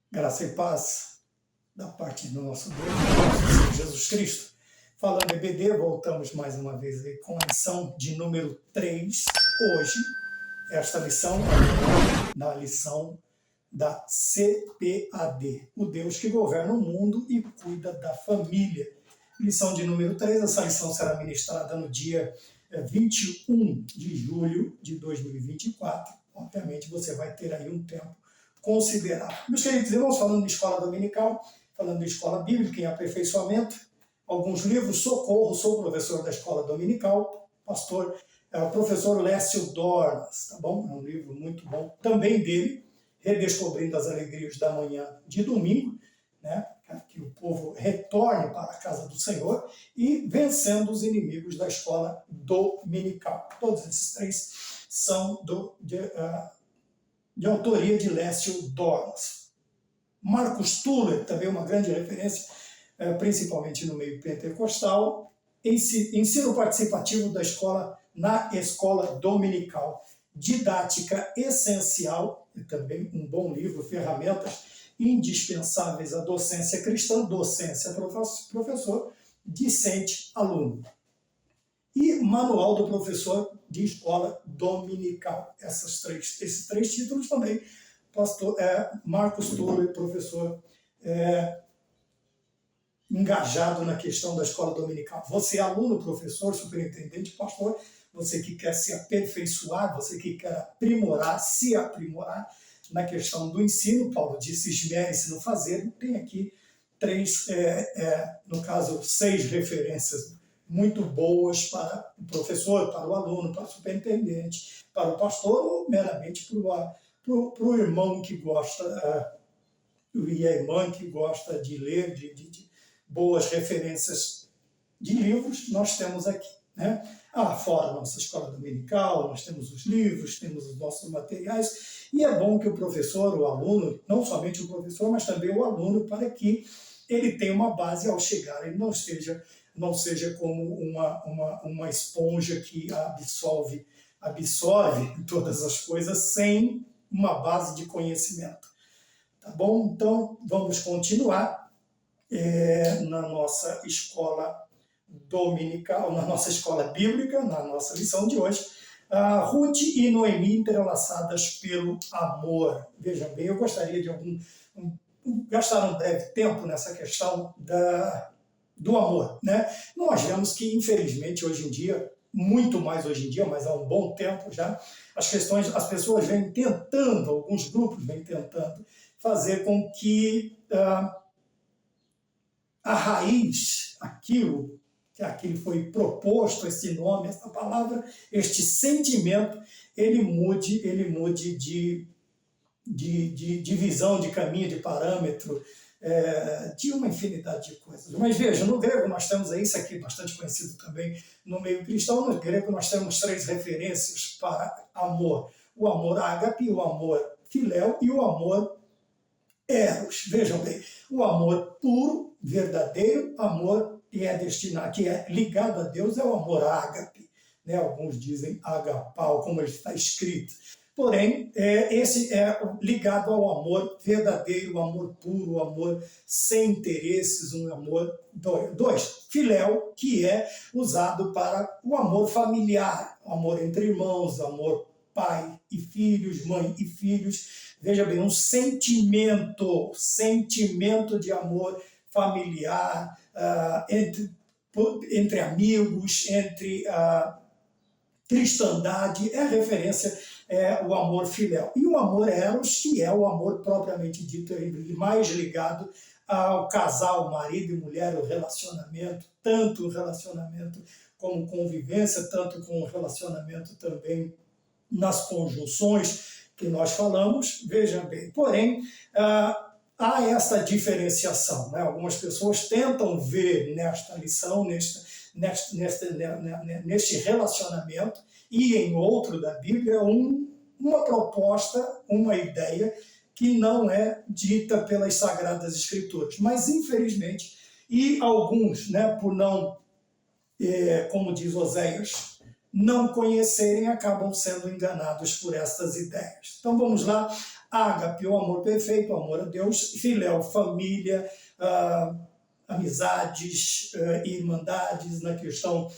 Graça e paz da parte do nosso Deus, do Senhor Jesus Cristo. Falando EBD, voltamos mais uma vez aí com a lição de número 3. Hoje, esta lição é da lição da CPAD, o Deus que governa o mundo e cuida da família. Lição de número 3, essa lição será ministrada no dia 21 de julho de 2024. Obviamente, você vai ter aí um tempo considerável. Meus queridos irmãos, falando de escola dominical, falando de escola bíblica em aperfeiçoamento, alguns livros, socorro, sou professor da escola dominical, professor Lécio Dornas, tá bom? É um livro muito bom, também dele, Redescobrindo as Alegrias da Manhã de Domingo, né? Que o povo retorne para a casa do Senhor, e Vencendo os Inimigos da Escola Dominical. Todos esses três são de autoria de Lécio Dornas. Marcus Tuller, também uma grande referência, principalmente no meio pentecostal, ensino participativo da escola na escola dominical. Didática essencial, e também um bom livro, ferramentas indispensáveis à docência cristã, docência professor, discente aluno. E Manual do Professor de Escola Dominical. Esses três títulos também, Marcus Tuller, professor engajado na questão da escola dominical. Você, aluno, professor, superintendente, pastor, você que quer se aperfeiçoar, você que quer aprimorar, se aprimorar na questão do ensino, Paulo disse, esmere-se no fazer, tem aqui no caso, 6 referências muito boas para o professor, para o aluno, para o superintendente, para o pastor, ou meramente para o irmão que gosta, e a irmã que gosta de ler, de boas referências de livros, nós temos aqui, né? Fora a nossa escola dominical, nós temos os livros, temos os nossos materiais, e é bom que o professor, o aluno, não somente o professor, mas também o aluno, para que ele tenha uma base ao chegar, ele não seja como uma esponja que absorve todas as coisas sem uma base de conhecimento. Tá bom? Então, vamos continuar na nossa escola dominical, na nossa escola bíblica, na nossa lição de hoje. Ruth e Noemi entrelaçadas pelo amor. Vejam bem, eu gostaria de gastar um breve tempo nessa questão do amor, né? Nós vemos que, infelizmente, hoje em dia, muito mais hoje em dia, mas há um bom tempo já, as pessoas vêm tentando, alguns grupos vêm tentando fazer com que a raiz, aquilo que foi proposto, esse nome, essa palavra, este sentimento, ele mude de visão, de caminho, de parâmetro, de uma infinidade de coisas. Mas veja, no grego nós temos aí, isso aqui bastante conhecido também no meio cristão, no grego nós temos 3 referências para amor. O amor ágape, o amor filéu e o amor eros. Vejam bem, o amor puro, verdadeiro, amor que é ligado a Deus, é o amor ágape, né? Alguns dizem agapau, como ele está escrito. Porém, esse é ligado ao amor verdadeiro, o amor puro, o amor sem interesses, um amor 2. Filéu, que é usado para o amor familiar, o amor entre irmãos, amor pai e filhos, mãe e filhos. Veja bem, um sentimento de amor familiar, entre amigos, entre cristandade, referência o amor filéu. E o amor eros, que é o amor propriamente dito, mais ligado ao casal, marido e mulher, o relacionamento, tanto o relacionamento como convivência, tanto com o relacionamento também nas conjunções que nós falamos. Vejam bem, porém, há essa diferenciação, né? Algumas pessoas tentam ver nesta lição, neste relacionamento, e em outro da Bíblia, uma proposta, uma ideia que não é dita pelas Sagradas Escrituras. Mas, infelizmente, e alguns, né, por não, como diz Oséias, não conhecerem, acabam sendo enganados por estas ideias. Então vamos lá, Ágape, o amor perfeito, o amor a Deus. Filéu, família, amizades, irmandades na questão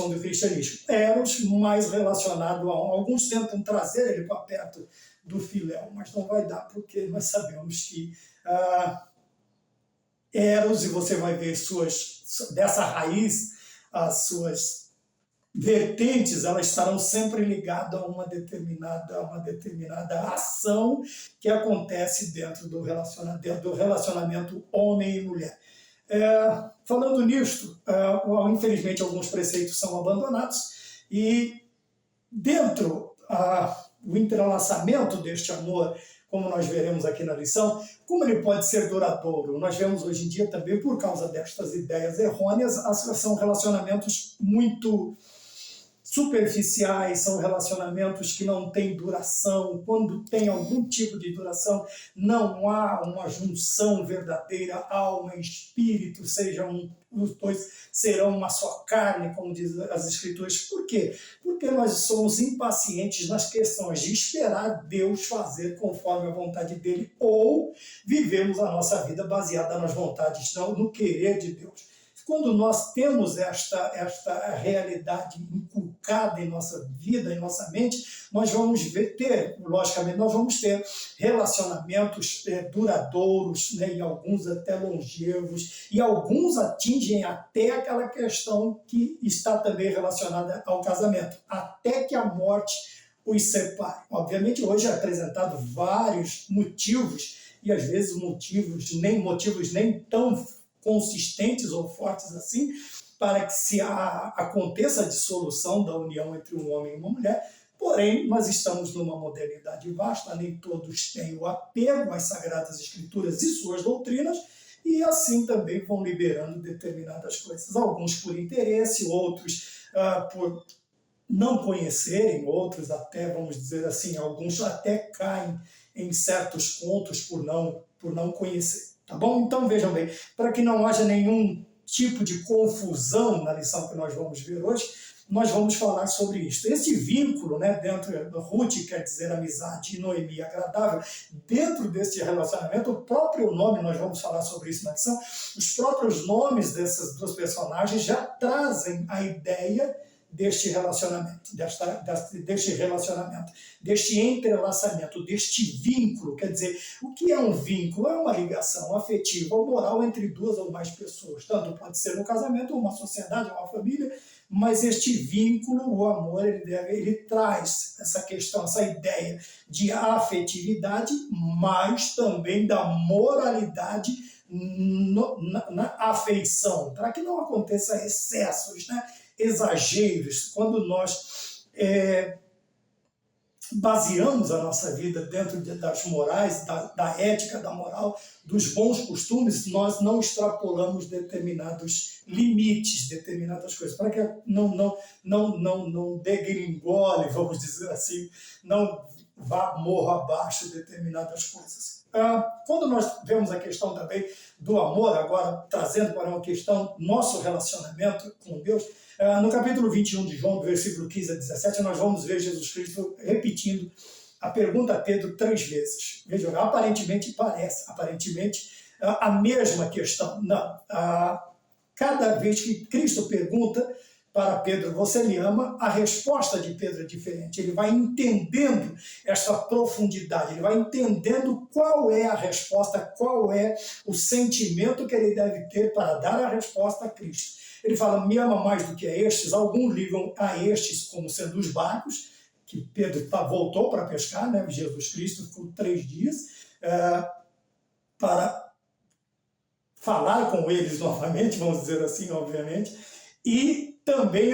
do cristianismo. Eros, mais relacionado a... Alguns tentam trazer ele para perto do filéu, mas não vai dar, porque nós sabemos que Eros, e você vai ver dessa raiz, as suas vertentes, elas estarão sempre ligadas a uma determinada ação que acontece dentro do relacionamento homem e mulher. Falando nisto, infelizmente alguns preceitos são abandonados e dentro o entrelaçamento deste amor, como nós veremos aqui na lição, como ele pode ser duradouro. Nós vemos hoje em dia também, por causa destas ideias errôneas, são relacionamentos muito superficiais, são relacionamentos que não têm duração. Quando tem algum tipo de duração, não há uma junção verdadeira, alma e espírito, os dois serão uma só carne, como diz as Escrituras. Por quê? Porque nós somos impacientes nas questões de esperar Deus fazer conforme a vontade dele, ou vivemos a nossa vida baseada nas vontades, não no querer de Deus. Quando nós temos esta realidade inculcada em nossa vida, em nossa mente, nós vamos logicamente, nós vamos ter relacionamentos duradouros, né, e alguns até longevos, e alguns atingem até aquela questão que está também relacionada ao casamento, até que a morte os separe. Obviamente, hoje é apresentado vários motivos, e às vezes motivos nem tão consistentes ou fortes assim, para que se aconteça a dissolução da união entre um homem e uma mulher. Porém, nós estamos numa modernidade vasta, nem todos têm o apego às Sagradas Escrituras e suas doutrinas, e assim também vão liberando determinadas coisas. Alguns por interesse, outros por não conhecerem, outros até, vamos dizer assim, alguns até caem em certos pontos por não conhecer. Tá bom? Então vejam bem, para que não haja nenhum tipo de confusão na lição que nós vamos ver hoje, nós vamos falar sobre isso. Esse vínculo, né, dentro do Ruth, quer dizer amizade, e Noemi, agradável, dentro desse relacionamento, o próprio nome, nós vamos falar sobre isso na lição, os próprios nomes dessas duas personagens já trazem a ideia deste relacionamento, deste entrelaçamento, deste vínculo. Quer dizer, o que é um vínculo? É uma ligação afetiva ou moral entre duas ou mais pessoas. Tanto pode ser um casamento, uma sociedade, uma família, mas este vínculo, o amor, ele traz essa questão, essa ideia de afetividade, mas também da moralidade na afeição, para que não aconteça excessos, né? Exageros, quando nós baseamos a nossa vida dentro das morais, da ética, da moral, dos bons costumes, nós não extrapolamos determinados limites, determinadas coisas, para que não degringole, vamos dizer assim, não morra abaixo determinadas coisas. Quando nós vemos a questão também do amor, agora trazendo para uma questão nosso relacionamento com Deus, no capítulo 21 de João, do versículo 15 a 17, nós vamos ver Jesus Cristo repetindo a pergunta a Pedro 3 vezes. Vejam, aparentemente a mesma questão. Não, cada vez que Cristo pergunta para Pedro, você me ama? A resposta de Pedro é diferente. Ele vai entendendo essa profundidade, ele vai entendendo qual é a resposta, qual é o sentimento que ele deve ter para dar a resposta a Cristo. Ele fala, me ama mais do que a estes. Alguns ligam a estes como sendo os barcos, que Pedro voltou para pescar, né? Jesus Cristo ficou 3 dias para falar com eles novamente, vamos dizer assim, obviamente, e também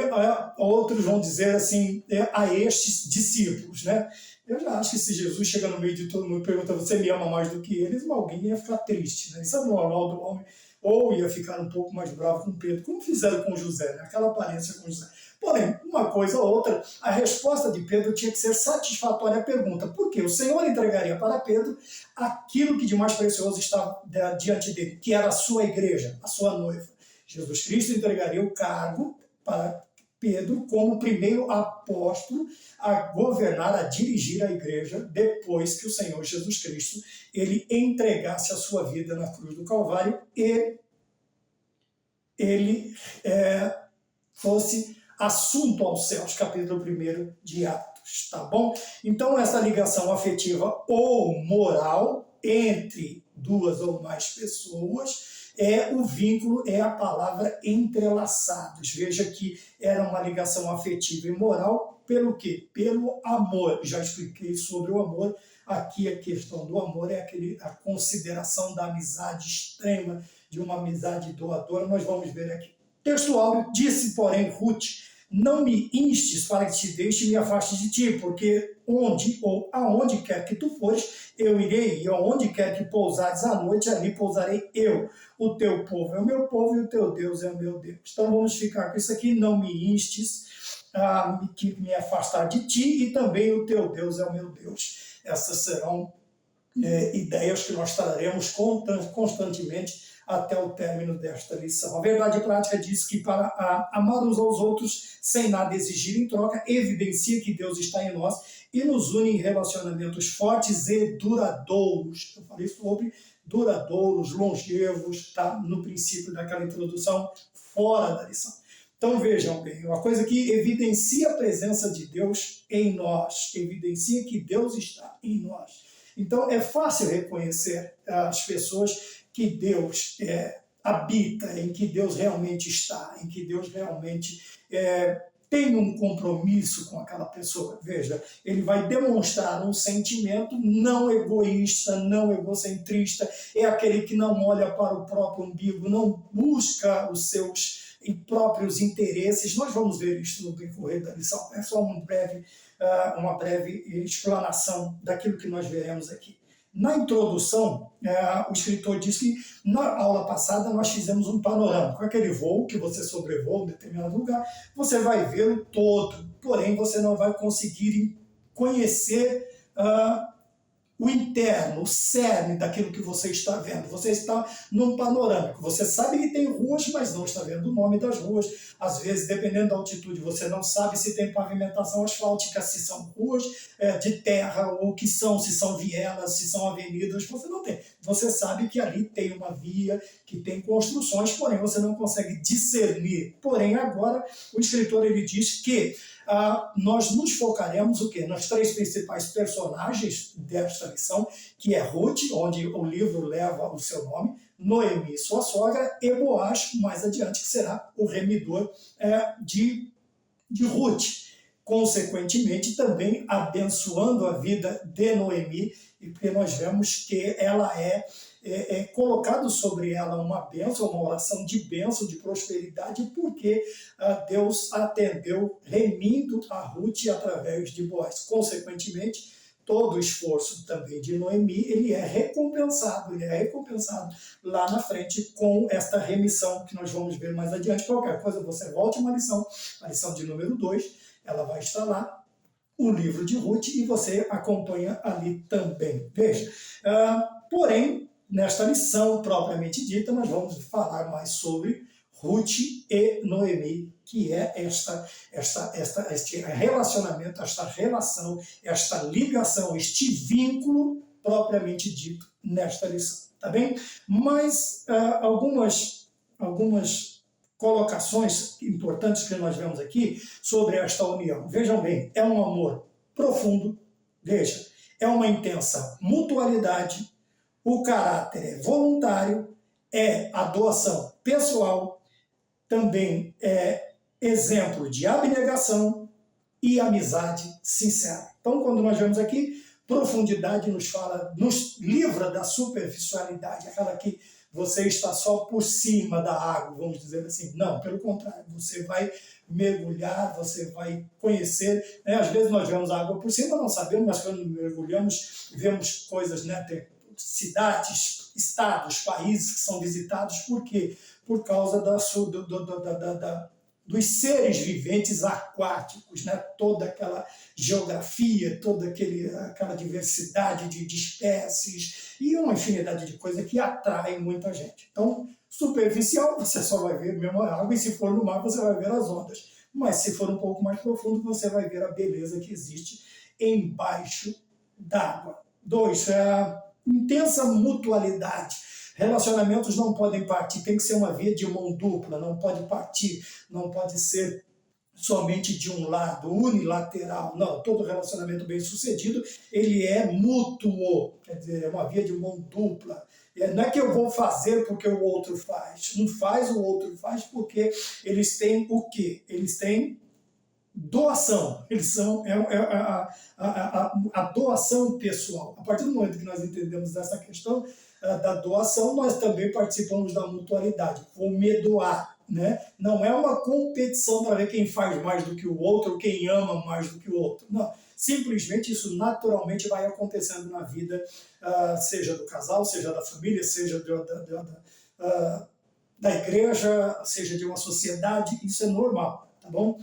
outros vão dizer assim, a estes discípulos, né? Eu já acho que se Jesus chega no meio de todo mundo e pergunta, você me ama mais do que eles, alguém ia ficar triste, né? Isso é normal do homem, ou ia ficar um pouco mais bravo com Pedro, como fizeram com José, né? Aquela aparência com José. Porém, uma coisa ou outra, a resposta de Pedro tinha que ser satisfatória à pergunta. Por quê? O Senhor entregaria para Pedro aquilo que de mais precioso estava diante dele, que era a sua igreja, a sua noiva. Jesus Cristo entregaria o cargo para Pedro como o primeiro apóstolo a governar, a dirigir a igreja, depois que o Senhor Jesus Cristo ele entregasse a sua vida na cruz do Calvário e ele fosse assunto aos céus, capítulo 1 de Atos, tá bom? Então, essa ligação afetiva ou moral entre duas ou mais pessoas é o vínculo, é a palavra entrelaçados. Veja que era uma ligação afetiva e moral pelo quê? Pelo amor. Já expliquei sobre o amor. Aqui a questão do amor é a consideração da amizade extrema, de uma amizade doadora. Nós vamos ver aqui. Texto áureo, disse, porém, Ruth, não me instes para que te deixe e me afaste de ti, porque onde ou aonde quer que tu fores, eu irei, e aonde quer que pousares à noite, ali pousarei eu. O teu povo é o meu povo e o teu Deus é o meu Deus. Então vamos ficar com isso aqui, não me instes a me afastar de ti, e também o teu Deus é o meu Deus. Essas serão ideias que nós traremos constantemente até o término desta lição. A verdade prática diz que para amar uns aos outros sem nada exigir em troca, evidencia que Deus está em nós e nos une em relacionamentos fortes e duradouros. Eu falei sobre duradouros, longevos, está no princípio daquela introdução, fora da lição. Então vejam bem, uma coisa que evidencia a presença de Deus em nós, evidencia que Deus está em nós. Então é fácil reconhecer as pessoas que Deus habita, em que Deus realmente está, em que Deus realmente tem um compromisso com aquela pessoa. Veja, ele vai demonstrar um sentimento não egoísta, não egocentrista, é aquele que não olha para o próprio umbigo, não busca os seus próprios interesses. Nós vamos ver isso no decorrer da lição. É só uma breve explanação daquilo que nós veremos aqui. Na introdução, o escritor diz que na aula passada nós fizemos um panorama. Com aquele voo que você sobrevoa um determinado lugar, você vai ver o todo, porém você não vai conseguir conhecer o interno, o cerne daquilo que você está vendo. Você está num panorâmico. Você sabe que tem ruas, mas não está vendo o nome das ruas. Às vezes, dependendo da altitude, você não sabe se tem pavimentação asfáltica, se são ruas de terra, ou que são, se são vielas, se são avenidas. Você não tem. Você sabe que ali tem uma via, que tem construções, porém você não consegue discernir. Porém, agora, o escritor ele diz que nós nos focaremos o quê? Nas três principais personagens desta lição, que é Ruth, onde o livro leva o seu nome, Noemi, sua sogra, e Boaz, mais adiante, que será o remidor de Ruth. Consequentemente, também abençoando a vida de Noemi, porque nós vemos que ela é colocado sobre ela uma bênção, uma oração de bênção, de prosperidade, porque Deus atendeu remindo a Ruth através de Boaz. Consequentemente, todo o esforço também de Noemi, ele é recompensado lá na frente com esta remissão que nós vamos ver mais adiante. Qualquer coisa, você volte uma lição, a lição de número 2, ela vai estar lá, o livro de Ruth, e você acompanha ali também. Veja, porém, nesta lição propriamente dita, nós vamos falar mais sobre Ruth e Noemi, que é este relacionamento, esta relação, esta ligação, este vínculo propriamente dito nesta lição, tá bem? Mas algumas colocações importantes que nós vemos aqui sobre esta união. Vejam bem, é um amor profundo, veja, é uma intensa mutualidade, o caráter é voluntário, é a doação pessoal, também é exemplo de abnegação e amizade sincera. Então, quando nós vemos aqui, profundidade nos livra da superficialidade, aquela que você está só por cima da água, vamos dizer assim. Não, pelo contrário, você vai mergulhar, você vai conhecer. Às vezes nós vemos a água por cima, não sabemos, mas quando mergulhamos, vemos coisas, cidades, estados, países que são visitados. Por quê? Por causa dos seres viventes aquáticos, toda aquela geografia, toda aquela diversidade de espécies e uma infinidade de coisas que atraem muita gente. Então, superficial, você só vai ver mesmo a água, e se for no mar, você vai ver as ondas. mas se for um pouco mais profundo, você vai ver a beleza que existe embaixo d'água. 2, a intensa mutualidade. Relacionamentos não podem partir, tem que ser uma via de mão dupla, não pode partir, não pode ser somente de um lado, unilateral. Não, todo relacionamento bem-sucedido, ele é mútuo, quer dizer, é uma via de mão dupla. Não é que eu vou fazer porque o outro faz. Um faz, o outro faz, porque eles têm o quê? Eles têm doação. Eles são a doação pessoal. A partir do momento que nós entendemos essa questão da doação, nós também participamos da mutualidade. Vou me doar. Né? Não é uma competição para ver quem faz mais do que o outro, quem ama mais do que o outro. Não. Simplesmente isso naturalmente vai acontecendo na vida, seja do casal, seja da família, seja da igreja, seja de uma sociedade. Isso é normal, tá bom?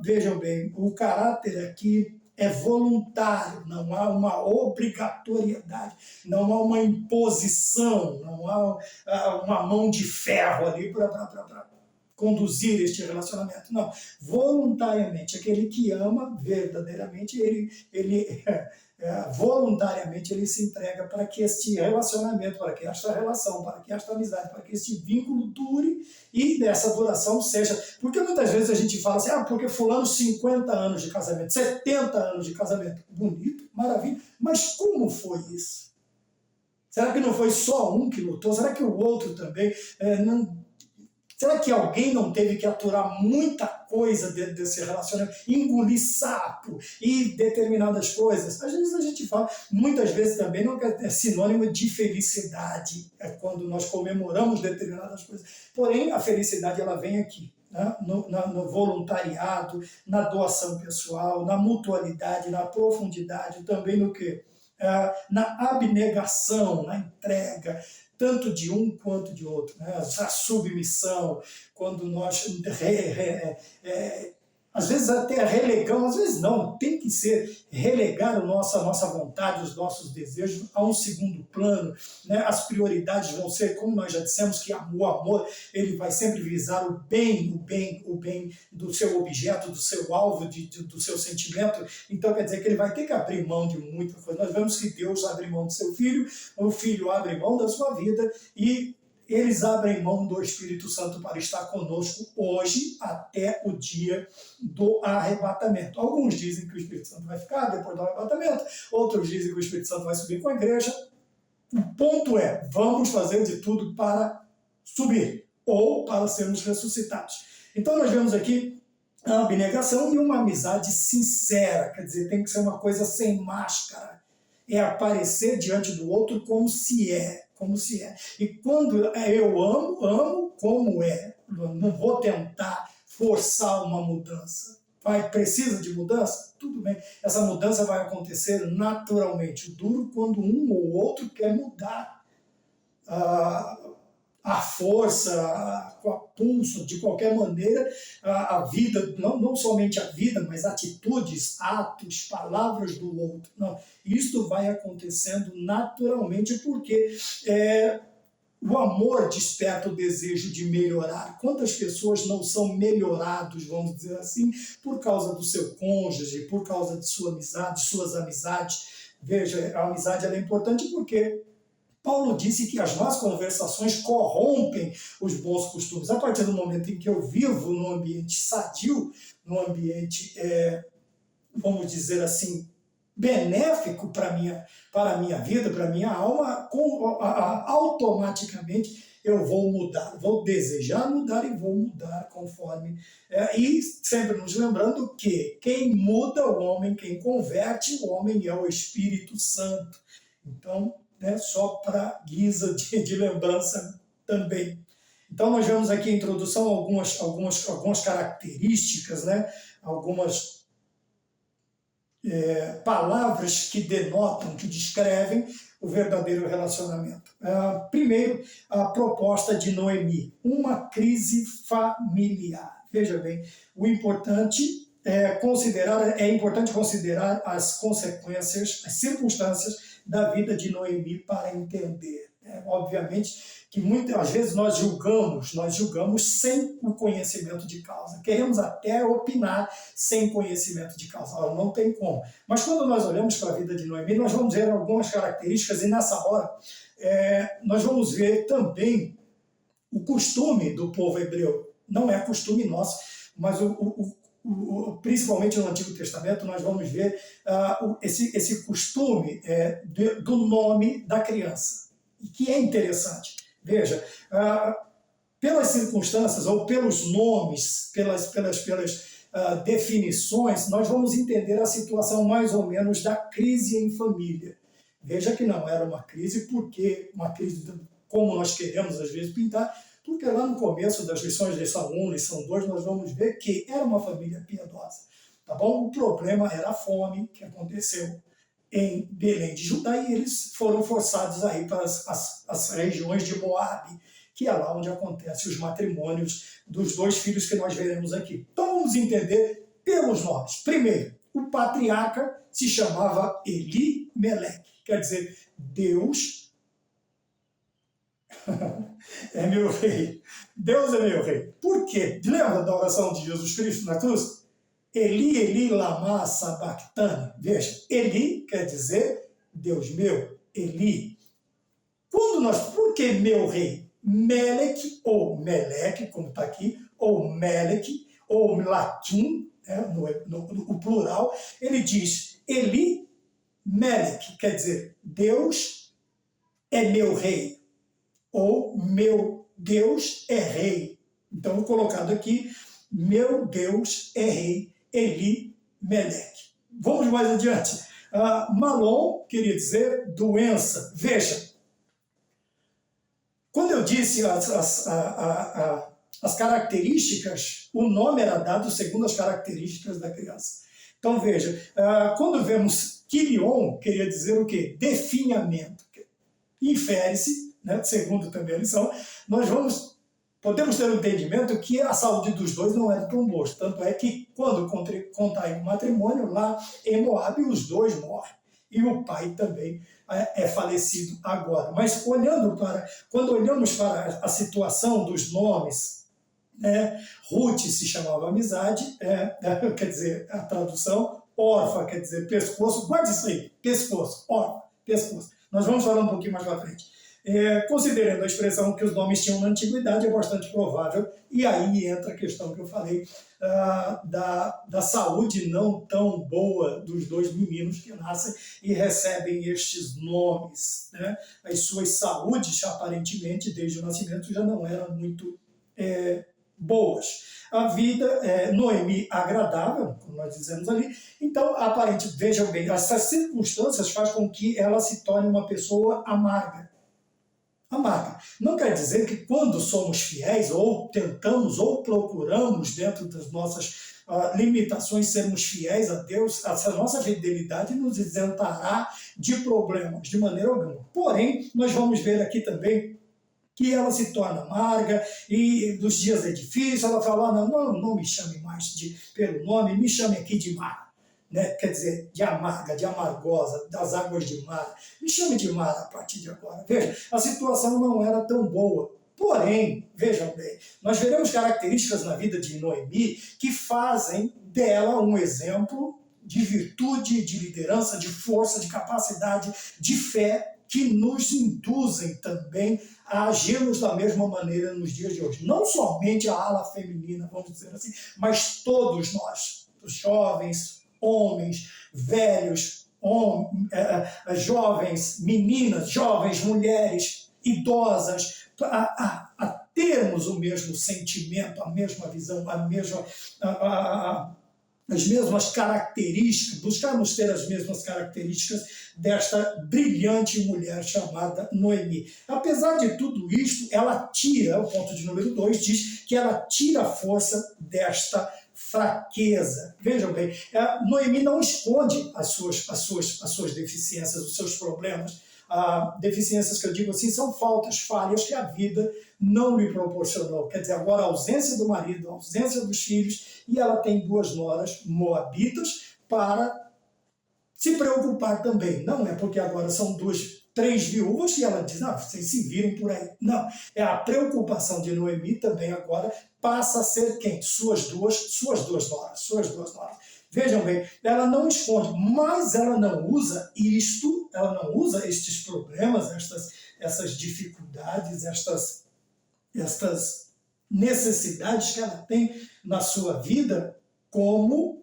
Vejam bem, o caráter aqui é voluntário, não há uma obrigatoriedade, não há uma imposição, não há uma mão de ferro ali para conduzir este relacionamento. Não, voluntariamente, aquele que ama verdadeiramente, ele voluntariamente ele se entrega para que este relacionamento, para que esta relação, para que esta amizade, para que este vínculo dure e dessa duração seja... Porque muitas vezes a gente fala assim, porque fulano 50 anos de casamento, 70 anos de casamento. Bonito, maravilha, mas como foi isso? Será que não foi só um que lutou? Será que o outro também não... Será que alguém não teve que aturar muita coisa dentro desse relacionamento, engolir sapo e determinadas coisas? Às vezes a gente fala, muitas vezes também não é sinônimo de felicidade, quando nós comemoramos determinadas coisas. Porém, a felicidade ela vem aqui, né? No voluntariado, na doação pessoal, na mutualidade, na profundidade, também no quê? Na abnegação, na entrega, tanto de um quanto de outro, né? A submissão, quando nós às vezes até relegamos, às vezes não, tem que ser relegar a nossa vontade, os nossos desejos a um segundo plano, né? As prioridades vão ser, como nós já dissemos, que o amor ele vai sempre visar o bem do seu objeto, do seu alvo, do seu sentimento. Então quer dizer que ele vai ter que abrir mão de muita coisa. Nós vemos que Deus abre mão do seu filho, o filho abre mão da sua vida e eles abrem mão do Espírito Santo para estar conosco hoje até o dia do arrebatamento. Alguns dizem que o Espírito Santo vai ficar depois do arrebatamento, outros dizem que o Espírito Santo vai subir com a igreja. O ponto é, vamos fazer de tudo para subir ou para sermos ressuscitados. Então nós vemos aqui a abnegação e uma amizade sincera, quer dizer, tem que ser uma coisa sem máscara. É aparecer diante do outro como se é. E quando eu amo como é. Não vou tentar forçar uma mudança. Precisa de mudança? Tudo bem. Essa mudança vai acontecer naturalmente. O duro quando um ou outro quer mudar. A força, com a pulso, de qualquer maneira, a vida, não somente a vida, mas atitudes, atos, palavras do outro. Não, isto vai acontecendo naturalmente porque o amor desperta o desejo de melhorar. Quantas pessoas não são melhorados, vamos dizer assim, por causa do seu cônjuge, por causa de sua amizade, suas amizades? Veja, a amizade ela é importante porque Paulo disse que as más conversações corrompem os bons costumes. A partir do momento em que eu vivo num ambiente sadio, num ambiente, vamos dizer assim, benéfico para a minha vida, para a minha alma, automaticamente eu vou mudar, vou desejar mudar e vou mudar conforme. E sempre nos lembrando que quem muda o homem, quem converte o homem é o Espírito Santo. Então, só para guisa de lembrança também. Então nós vemos aqui a introdução algumas características, né? Algumas palavras que denotam, que descrevem o verdadeiro relacionamento. Primeiro, a proposta de Noemi, uma crise familiar. Veja bem, o importante é importante considerar as consequências, as circunstâncias da vida de Noemi para entender. Obviamente que muitas vezes nós julgamos sem o conhecimento de causa. Queremos até opinar sem conhecimento de causa. Ora, não tem como. Mas quando nós olhamos para a vida de Noemi, nós vamos ver algumas características, e nessa hora nós vamos ver também o costume do povo hebreu. Não é costume nosso, mas principalmente no Antigo Testamento, nós vamos ver esse costume do nome da criança, que é interessante. Veja, pelas circunstâncias ou pelos nomes, pelas definições, nós vamos entender a situação mais ou menos da crise em família. Veja que não era uma crise como nós queremos às vezes pintar, porque lá no começo das lições, lição 1, lição 2, nós vamos ver que era uma família piedosa. Tá bom? O problema era a fome que aconteceu em Belém de Judá, e eles foram forçados a ir para as regiões de Moabe, que é lá onde acontecem os matrimônios dos dois filhos que nós veremos aqui. Então vamos entender pelos nomes. Primeiro, o patriarca se chamava Elimeleque, quer dizer, Deus é meu rei. Deus é meu rei. Por quê? Lembra da oração de Jesus Cristo na cruz? Eli, Eli, lama sabachthani. Veja, Eli quer dizer Deus meu, Eli. Por que meu rei? Melech, ou Meleque, como está aqui, ou Melech, ou Latim, no plural, ele diz Eli, Melech, quer dizer Deus é meu rei, ou meu Deus é rei. Então, colocado aqui, meu Deus é rei, Elimeleque. Vamos mais adiante. Malom queria dizer doença. Veja, quando eu disse as características, o nome era dado segundo as características da criança. Então veja, quando vemos Quirion, queria dizer o quê? Definhamento. Infere-se, né, segundo também a lição, podemos ter o entendimento que a saúde dos dois não era tão boa. Tanto é que quando contraem o matrimônio, lá em Moabe, os dois morrem. E o pai também é falecido agora. Mas quando olhamos para a situação dos nomes, Ruth se chamava amizade, quer dizer, a tradução, órfã quer dizer pescoço, guarde isso aí, pescoço, órfã, pescoço. Nós vamos falar um pouquinho mais para frente. Considerando a expressão que os nomes tinham na antiguidade, é bastante provável, e aí entra a questão que eu falei da saúde não tão boa dos dois meninos que nascem e recebem estes nomes, né? As suas saúdes, aparentemente, desde o nascimento, já não eram muito boas. A vida Noemi agradável, como nós dizemos ali, então, aparentemente, vejam bem, essas circunstâncias fazem com que ela se torne uma pessoa amarga. Amarga. Não quer dizer que quando somos fiéis, ou tentamos, ou procuramos, dentro das nossas limitações, sermos fiéis a Deus, essa nossa fidelidade nos isentará de problemas, de maneira alguma. Porém, nós vamos ver aqui também que ela se torna amarga, e dos dias é difícil, ela fala, não me chame mais pelo nome, me chame aqui de Mara. Né? Quer dizer, de amarga, de amargosa, das águas de Mara. Me chame de Mara a partir de agora. Veja, a situação não era tão boa. Porém, vejam bem, nós veremos características na vida de Noemi que fazem dela um exemplo de virtude, de liderança, de força, de capacidade, de fé, que nos induzem também a agirmos da mesma maneira nos dias de hoje. Não somente a ala feminina, vamos dizer assim, mas todos nós, os jovens, homens, velhos, jovens, meninas, jovens, mulheres, idosas, a termos o mesmo sentimento, a mesma visão, as mesmas características, buscarmos ter as mesmas características desta brilhante mulher chamada Noemi. Apesar de tudo isto, ela tira, o ponto de número 2 diz que ela tira a força desta fraqueza. Vejam bem, Noemi não esconde as suas deficiências, os seus problemas. Deficiências que eu digo assim são faltas, falhas que a vida não lhe proporcionou. Quer dizer, agora a ausência do marido, a ausência dos filhos, e ela tem 2 noras moabitas para se preocupar também. Não é porque agora são 3 viúvas e ela diz, vocês se virem por aí. Não, é a preocupação de Noemi também agora passa a ser quem? Suas duas noras. Vejam bem, ela não esconde, mas ela não usa isto, ela não usa estes problemas, essas dificuldades, estas necessidades que ela tem na sua vida como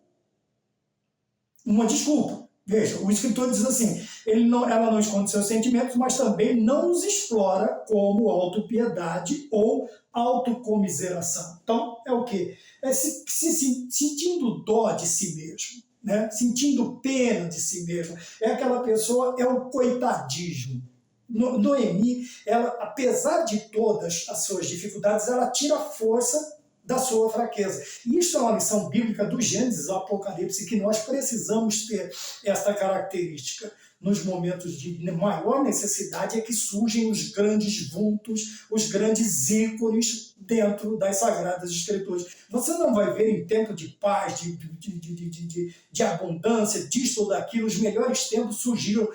uma desculpa. Veja, o escritor diz assim, ela não esconde seus sentimentos, mas também não os explora como autopiedade ou autocomiseração. Então, é o quê? É sentindo dó de si mesmo, né? Sentindo pena de si mesmo. É aquela pessoa, é o coitadismo. Noemi, ela, apesar de todas as suas dificuldades, ela tira força da sua fraqueza. E isso é uma lição bíblica do Gênesis ao Apocalipse, que nós precisamos ter esta característica. Nos momentos de maior necessidade é que surgem os grandes vultos, os grandes ícones dentro das Sagradas Escrituras. Você não vai ver em tempo de paz, de abundância, disso ou daquilo, os melhores tempos surgiram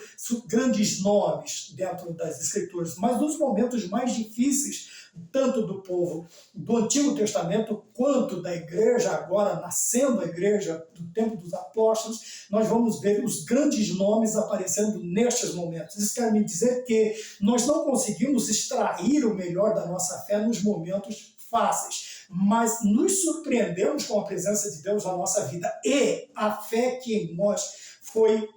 grandes nomes dentro das Escrituras, mas nos momentos mais difíceis, tanto do povo do Antigo Testamento quanto da igreja, agora nascendo a igreja do tempo dos apóstolos, nós vamos ver os grandes nomes aparecendo nestes momentos. Isso quer me dizer que nós não conseguimos extrair o melhor da nossa fé nos momentos fáceis, mas nos surpreendemos com a presença de Deus na nossa vida, e a fé que em nós foi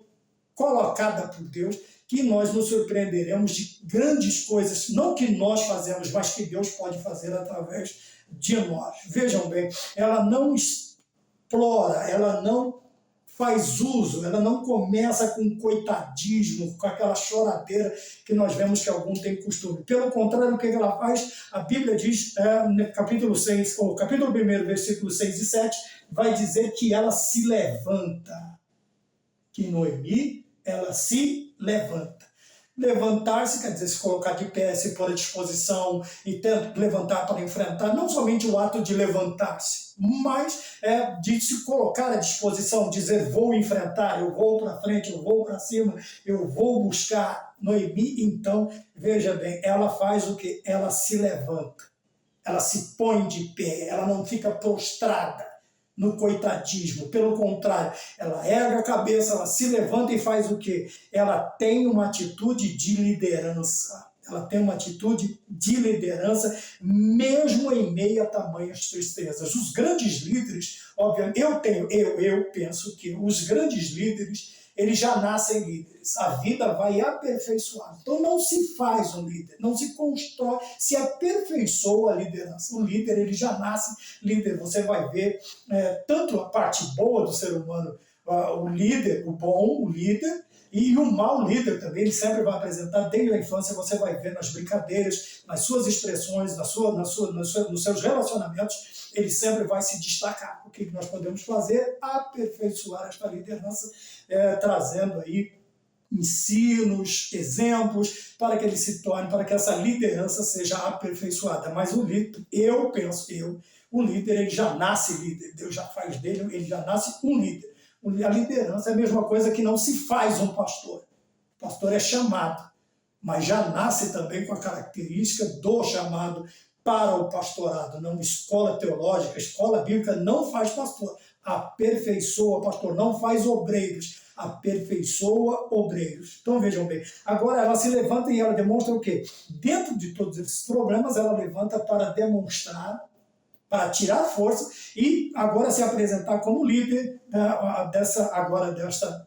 colocada por Deus, que nós nos surpreenderemos de grandes coisas, não que nós fazemos, mas que Deus pode fazer através de nós. Vejam bem, ela não explora, ela não faz uso, ela não começa com coitadismo, com aquela choradeira que nós vemos que algum tem costume. Pelo contrário, o que ela faz? A Bíblia diz, no capítulo 6, ou capítulo 1, versículos 6 e 7, vai dizer que ela se levanta. Que Noemi, ela se levanta. Levantar-se quer dizer se colocar de pé, se pôr à disposição e levantar para enfrentar, não somente o ato de levantar-se, mas de se colocar à disposição, dizer vou enfrentar, eu vou para frente, eu vou para cima, eu vou buscar. Noemi, então, veja bem, ela faz o que? Ela se levanta, ela se põe de pé, ela não fica prostrada no coitadismo, pelo contrário, ela ergue a cabeça, ela se levanta e faz o quê? Ela tem uma atitude de liderança, mesmo em meio a tamanhas tristezas. Os grandes líderes, obviamente, eu penso que os grandes líderes, eles já nascem líderes, a vida vai aperfeiçoar. Então não se faz um líder, não se constrói, se aperfeiçoa a liderança. O líder, ele já nasce líder. Você vai ver tanto a parte boa do ser humano, o líder, o bom, o líder, e o mau líder também, ele sempre vai apresentar, desde a infância você vai ver nas brincadeiras, nas suas expressões, nos seus relacionamentos, ele sempre vai se destacar. O que nós podemos fazer? Aperfeiçoar esta liderança, trazendo aí ensinos, exemplos, para que ele se torne, para que essa liderança seja aperfeiçoada. Mas o líder, o líder, ele já nasce líder, Deus já faz dele, ele já nasce um líder. A liderança é a mesma coisa que não se faz um pastor. O pastor é chamado, mas já nasce também com a característica do chamado para o pastorado. Não escola teológica, escola bíblica não faz pastor. Aperfeiçoa pastor, não faz obreiros. Aperfeiçoa obreiros. Então vejam bem, agora ela se levanta e ela demonstra o quê? Dentro de todos esses problemas, ela levanta para demonstrar, para tirar força e agora se apresentar como líder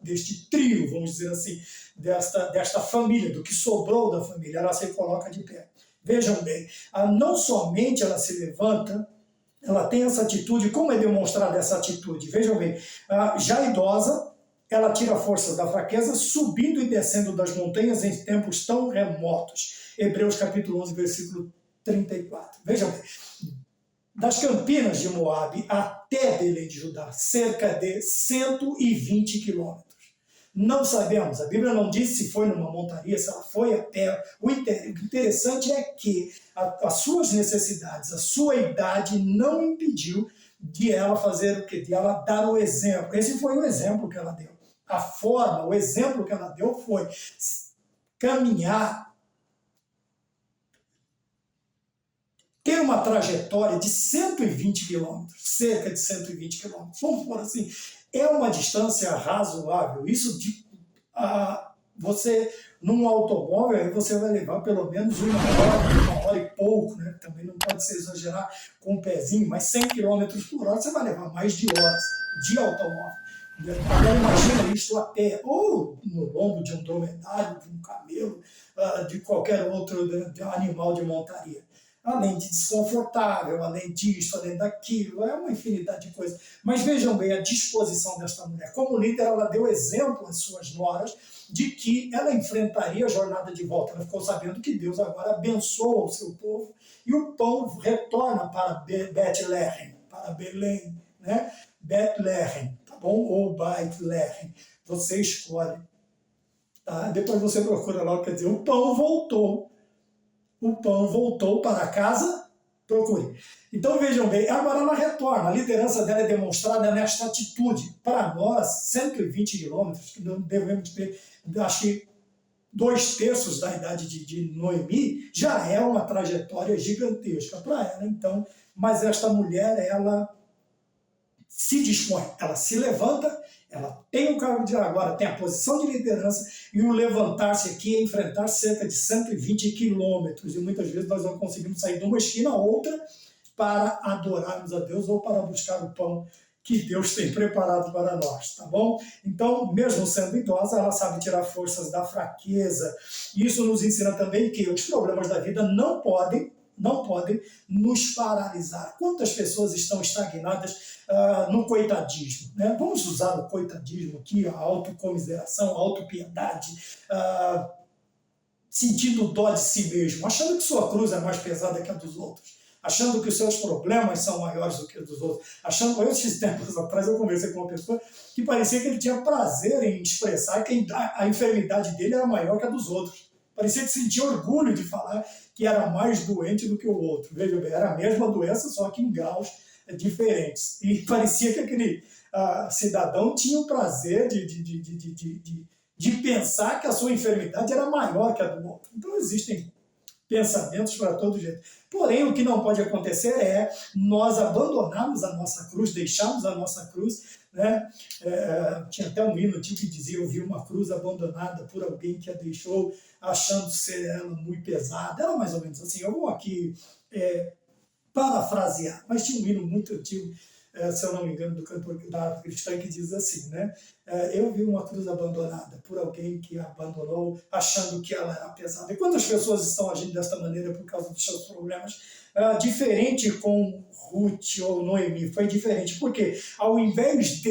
deste trio, vamos dizer assim, desta família, do que sobrou da família. Ela se coloca de pé. Vejam bem, não somente ela se levanta, ela tem essa atitude. Como é demonstrada essa atitude? Vejam bem, já idosa, ela tira forças da fraqueza, subindo e descendo das montanhas em tempos tão remotos. Hebreus capítulo 11, versículo 34. Vejam bem, das Campinas de Moabe até Belém de Judá, cerca de 120 quilômetros. Não sabemos, a Bíblia não diz se foi numa montaria, se ela foi a pé. O interessante é que as suas necessidades, a sua idade não impediu de ela fazer o quê? De ela dar o exemplo. Esse foi o exemplo que ela deu. A forma, o exemplo que ela deu foi caminhar, ter uma trajetória de 120 quilômetros, cerca de 120 quilômetros, vamos por assim, é uma distância razoável. Isso você, num automóvel, aí você vai levar pelo menos uma hora e pouco, né? Também não pode se exagerar com o pezinho, mas 100 quilômetros por hora você vai levar mais de horas de automóvel. Agora imagina isso a pé, ou no lombo de um dromedário, de um camelo, de qualquer outro animal de montaria. Além de desconfortável, além disso, além daquilo, é uma infinidade de coisas. Mas vejam bem a disposição desta mulher. Como líder, ela deu exemplo às suas noras de que ela enfrentaria a jornada de volta. Ela ficou sabendo que Deus agora abençoa o seu povo e o pão retorna para Betlehem, para Belém, né? Betlehem, tá bom? Ou Bethlehem, você escolhe. Tá? Depois você procura lá, quer dizer, o pão voltou. O pão voltou para casa, procure. Então vejam bem, agora ela retorna, a liderança dela é demonstrada nesta atitude. Para nós, 120 quilômetros, que não devemos ter, acho que 2/3 da idade de Noemi, já é uma trajetória gigantesca para ela. Então, mas esta mulher, ela se dispõe, ela se levanta, ela tem o cargo de agora, tem a posição de liderança, e o levantar-se aqui é enfrentar cerca de 120 quilômetros, e muitas vezes nós não conseguimos sair de uma esquina a outra para adorarmos a Deus ou para buscar o pão que Deus tem preparado para nós, tá bom? Então, mesmo sendo idosa, ela sabe tirar forças da fraqueza. Isso nos ensina também que os problemas da vida não podem nos paralisar. Quantas pessoas estão estagnadas no coitadismo? Né? Vamos usar o coitadismo aqui, a autocomiseração, a autopiedade, sentindo dó de si mesmo, achando que sua cruz é mais pesada que a dos outros, achando que os seus problemas são maiores do que os dos outros, achando, esses tempos atrás eu conversei com uma pessoa que parecia que ele tinha prazer em expressar que a enfermidade dele era maior que a dos outros. Parecia que sentia orgulho de falar que era mais doente do que o outro. Veja bem, era a mesma doença, só que em graus diferentes. E parecia que aquele cidadão tinha o prazer de pensar que a sua enfermidade era maior que a do outro. Então existem pensamentos para todo jeito. Porém, o que não pode acontecer é nós abandonarmos a nossa cruz, deixarmos a nossa cruz, né? Tinha até um hino que dizia: eu vi uma cruz abandonada por alguém que a deixou achando ser ela muito pesada. Era mais ou menos assim. Eu vou aqui parafrasear, mas tinha um hino muito antigo, se eu não me engano, do cantor da arte cristã, que diz assim, né? Eu vi uma cruz abandonada por alguém que a abandonou achando que ela era pesada. E quantas pessoas estão agindo desta maneira por causa dos seus problemas? Diferente com Ruth ou Noemi, foi diferente, porque ao invés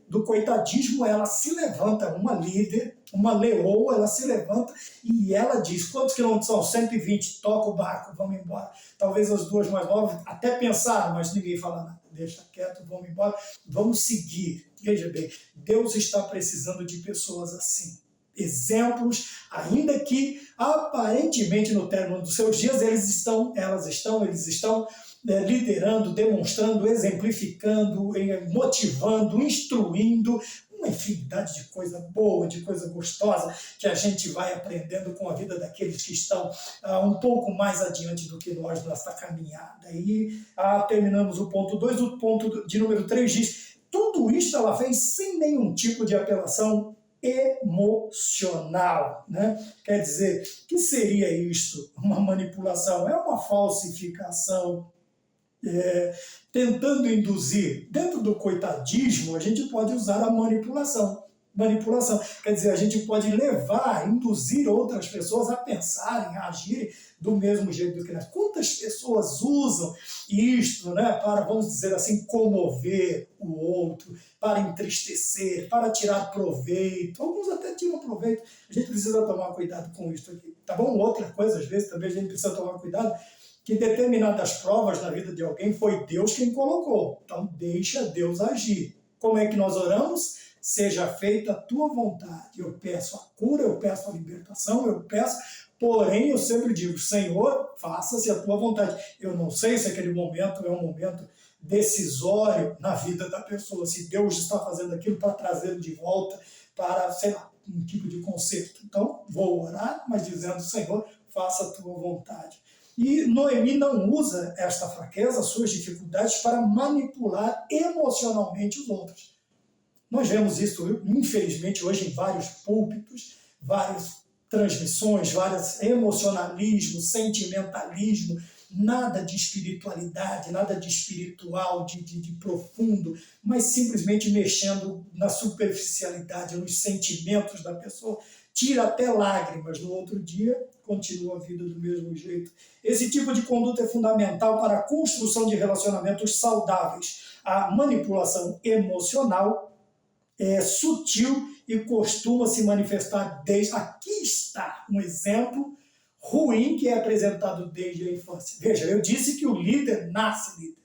do coitadismo, ela se levanta, uma líder, uma leoa, ela se levanta e ela diz: quantos quilômetros são? 120, toca o barco, vamos embora. Talvez as duas mais novas até pensaram, mas ninguém fala nada. Deixa quieto, vamos embora, vamos seguir. Veja bem, Deus está precisando de pessoas assim. Exemplos, ainda que aparentemente no término dos seus dias eles estão liderando, demonstrando, exemplificando, motivando, instruindo, uma infinidade de coisa boa, de coisa gostosa que a gente vai aprendendo com a vida daqueles que estão um pouco mais adiante do que nós nessa caminhada. E terminamos o ponto 2, o ponto de número 3 diz: tudo isso ela fez sem nenhum tipo de apelação emocional, né? Quer dizer, o que seria isto? Uma manipulação? É uma falsificação, tentando induzir. Dentro do coitadismo, a gente pode usar a manipulação. Manipulação, quer dizer, a gente pode induzir outras pessoas a pensarem, a agirem do mesmo jeito do que nós. Quantas pessoas usam isto, né, para, vamos dizer assim, comover o outro, para entristecer, para tirar proveito. Alguns até tiram proveito. A gente precisa tomar cuidado com isso aqui, tá bom? Outra coisa, às vezes, também a gente precisa tomar cuidado, que determinadas provas na vida de alguém foi Deus quem colocou. Então, deixa Deus agir. Como é que nós oramos? Seja feita a tua vontade. Eu peço a cura, eu peço a libertação, porém eu sempre digo: Senhor, faça-se a tua vontade. Eu não sei se aquele momento é um momento decisório na vida da pessoa, se Deus está fazendo aquilo para trazê-lo de volta, para, sei lá, um tipo de conserto. Então, vou orar, mas dizendo, Senhor, faça a tua vontade. E Noemi não usa esta fraqueza, suas dificuldades, para manipular emocionalmente os outros. Nós vemos isso, infelizmente, hoje em vários púlpitos, várias transmissões, vários emocionalismo, sentimentalismo, nada de espiritualidade, nada de espiritual, de profundo, mas simplesmente mexendo na superficialidade, nos sentimentos da pessoa, tira até lágrimas, no outro dia continua a vida do mesmo jeito. Esse tipo de conduta é fundamental para a construção de relacionamentos saudáveis. A manipulação emocional é sutil e costuma se manifestar desde... Aqui está um exemplo ruim que é apresentado desde a infância. Veja, eu disse que o líder nasce líder.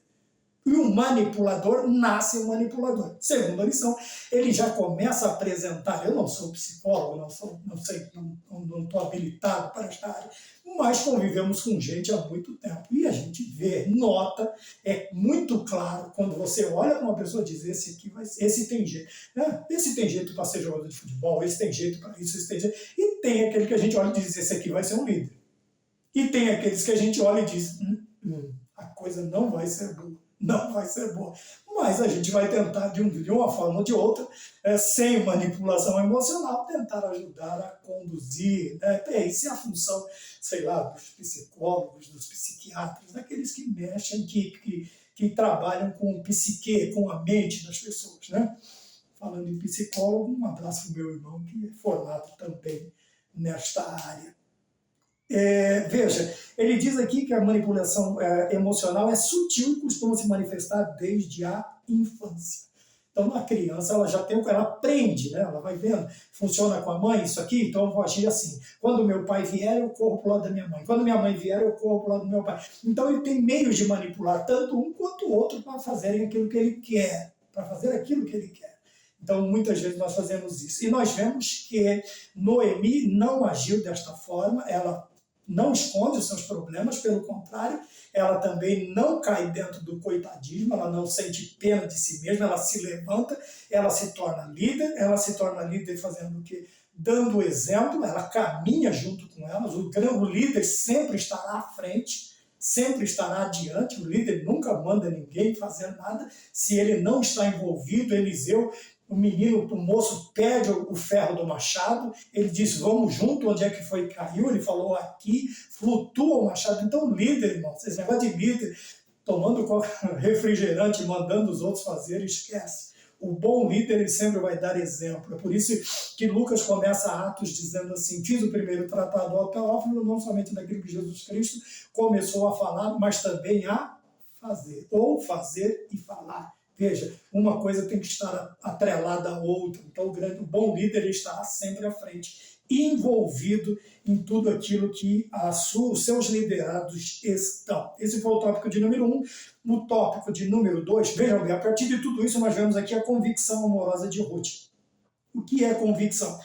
E o manipulador nasce um manipulador. Segunda lição, ele já começa a apresentar, eu não sou psicólogo, não estou habilitado para esta área, mas convivemos com gente há muito tempo. E a gente vê, nota, é muito claro, quando você olha para uma pessoa e diz, esse tem jeito. Né? Esse tem jeito para ser jogador de futebol, esse tem jeito para isso, esse tem jeito. E tem aquele que a gente olha e diz, esse aqui vai ser um líder. E tem aqueles que a gente olha e diz, a coisa não vai ser boa. Não vai ser boa. Mas a gente vai tentar, de uma forma ou de outra, sem manipulação emocional, tentar ajudar a conduzir. Né? Isso é a função, sei lá, dos psicólogos, dos psiquiatras, daqueles que mexem, que trabalham com o psique, com a mente das pessoas. Né? Falando em psicólogo, um abraço para o meu irmão, que é formado também nesta área. Veja, ele diz aqui que a manipulação emocional é sutil e costuma se manifestar desde a infância. Então, a criança, ela aprende, né? Ela vai vendo, funciona com a mãe isso aqui, então eu vou agir assim. Quando meu pai vier, eu corro para o lado da minha mãe. Quando minha mãe vier, eu corro para o lado do meu pai. Então, ele tem meios de manipular tanto um quanto o outro para fazerem aquilo que ele quer, para fazer aquilo que ele quer. Então, muitas vezes nós fazemos isso. E nós vemos que Noemi não agiu desta forma, ela não esconde os seus problemas, pelo contrário, ela também não cai dentro do coitadismo, ela não sente pena de si mesma, ela se levanta, ela se torna líder fazendo o quê? Dando exemplo, ela caminha junto com elas, o líder sempre estará à frente, sempre estará adiante, o líder nunca manda ninguém fazer nada, se ele não está envolvido. Eliseu, o moço pede o ferro do machado, ele diz, vamos junto, onde é que foi que caiu? Ele falou, aqui, flutua o machado. Então, líder, irmão, esse negócio de líder, tomando refrigerante, mandando os outros fazer, esquece. O bom líder, ele sempre vai dar exemplo. É por isso que Lucas começa Atos dizendo assim, fiz o primeiro tratado ao Teófilo, não somente daquilo que Jesus Cristo começou a falar, mas também a fazer, ou fazer e falar. Veja, uma coisa tem que estar atrelada à outra. Então, o bom líder está sempre à frente, envolvido em tudo aquilo que os seus liderados estão. Esse foi o tópico de número 1. No tópico de número 2, vejam bem, a partir de tudo isso nós vemos aqui a convicção amorosa de Ruth. O que é convicção?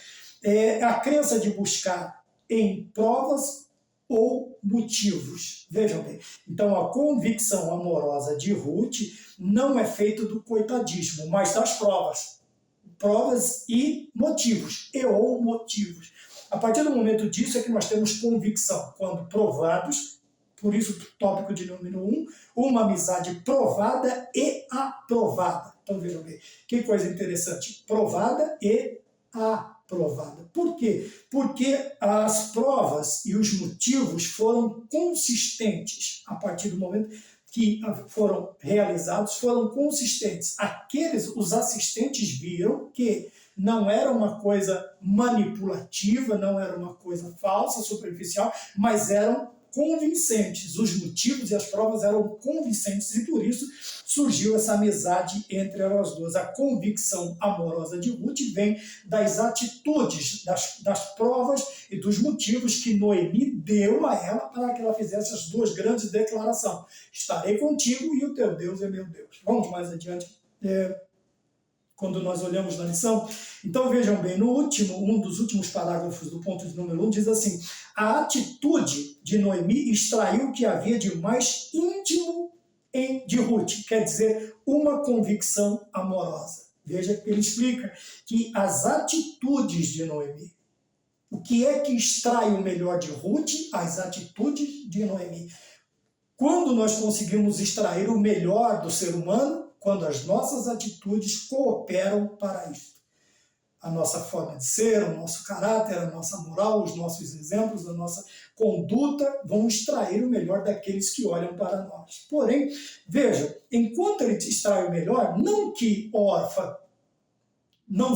É a crença de buscar em provas ou motivos. Vejam bem, então a convicção amorosa de Ruth não é feita do coitadismo, mas das provas e motivos, ou motivos. A partir do momento disso é que nós temos convicção, quando provados, por isso o tópico de número 1, uma amizade provada e aprovada. Então vejam bem, que coisa interessante, provada e aprovada. Por quê? Porque as provas e os motivos foram consistentes. A partir do momento que foram realizados, foram consistentes. Os assistentes viram que não era uma coisa manipulativa, não era uma coisa falsa, superficial, mas eram convincentes. Os motivos e as provas eram convincentes e por isso surgiu essa amizade entre elas duas. A convicção amorosa de Ruth vem das atitudes, das provas e dos motivos que Noemi deu a ela para que ela fizesse as duas grandes declarações. Estarei contigo e o teu Deus é meu Deus. Vamos mais adiante. Quando nós olhamos na lição. Então vejam bem, um dos últimos parágrafos do ponto de número 1 diz assim, a atitude de Noemi extraiu o que havia de mais íntimo de Ruth, quer dizer, uma convicção amorosa. Veja que ele explica que as atitudes de Noemi, o que é que extrai o melhor de Ruth? As atitudes de Noemi. Quando nós conseguimos extrair o melhor do ser humano? Quando as nossas atitudes cooperam para isso. A nossa forma de ser, o nosso caráter, a nossa moral, os nossos exemplos, a nossa conduta vão extrair o melhor daqueles que olham para nós. Porém, veja, enquanto ele extrai o melhor, não que Orfa não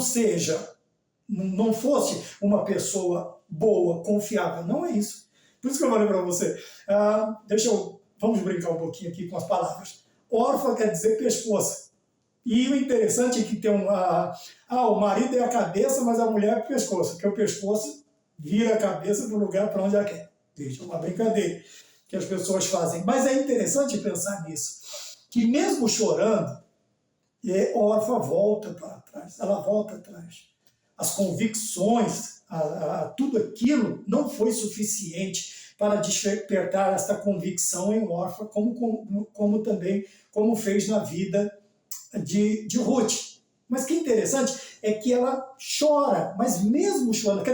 fosse uma pessoa boa, confiável, não é isso. Por isso que eu falei para você, vamos brincar um pouquinho aqui com as palavras. Orfa quer dizer pescoço. E o interessante é que tem o marido é a cabeça, mas a mulher é o pescoço, porque o pescoço vira a cabeça para o lugar para onde ela quer. Veja, uma brincadeira que as pessoas fazem. Mas é interessante pensar nisso, que mesmo chorando, Orfa volta para trás, ela volta atrás. As convicções, tudo aquilo não foi suficiente para despertar esta convicção em Orfa, como também fez na vida de Ruth. Mas que interessante é que ela chora, mas mesmo chorando,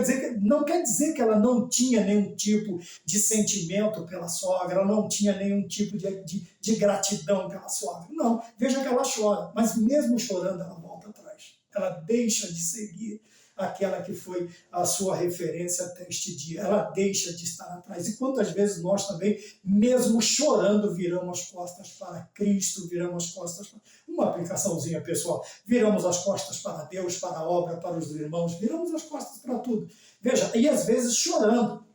não quer dizer que ela não tinha nenhum tipo de sentimento pela sogra, ela não tinha nenhum tipo de gratidão pela sogra. Não, veja que ela chora, mas mesmo chorando ela volta atrás. Ela deixa de seguir aquela que foi a sua referência até este dia. Ela deixa de estar atrás. E quantas vezes nós também, mesmo chorando, viramos as costas para Cristo, viramos as costas para... Uma aplicaçãozinha, pessoal. Viramos as costas para Deus, para a obra, para os irmãos. Viramos as costas para tudo. Veja, e às vezes chorando.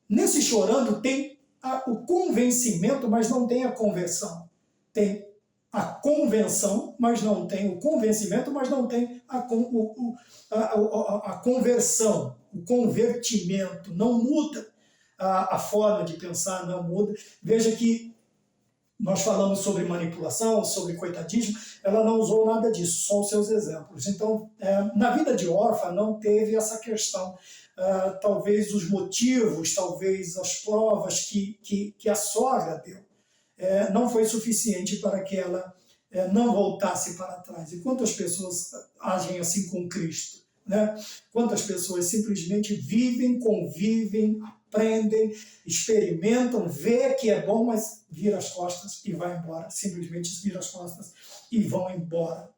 Nesse chorando tem o convencimento, mas não tem a conversão. Tem a convenção, mas não tem o convencimento, mas não tem a conversão, o convertimento. Não muda a forma de pensar, não muda. Veja que nós falamos sobre manipulação, sobre coitadismo, ela não usou nada disso, só os seus exemplos. Então, na vida de Orfa não teve essa questão. Talvez os motivos, talvez as provas que a sogra deu. Não foi suficiente para que ela não voltasse para trás. E quantas pessoas agem assim com Cristo? Né? Quantas pessoas simplesmente vivem, convivem, aprendem, experimentam, vê que é bom, mas vira as costas e vai embora. Simplesmente vira as costas e vão embora.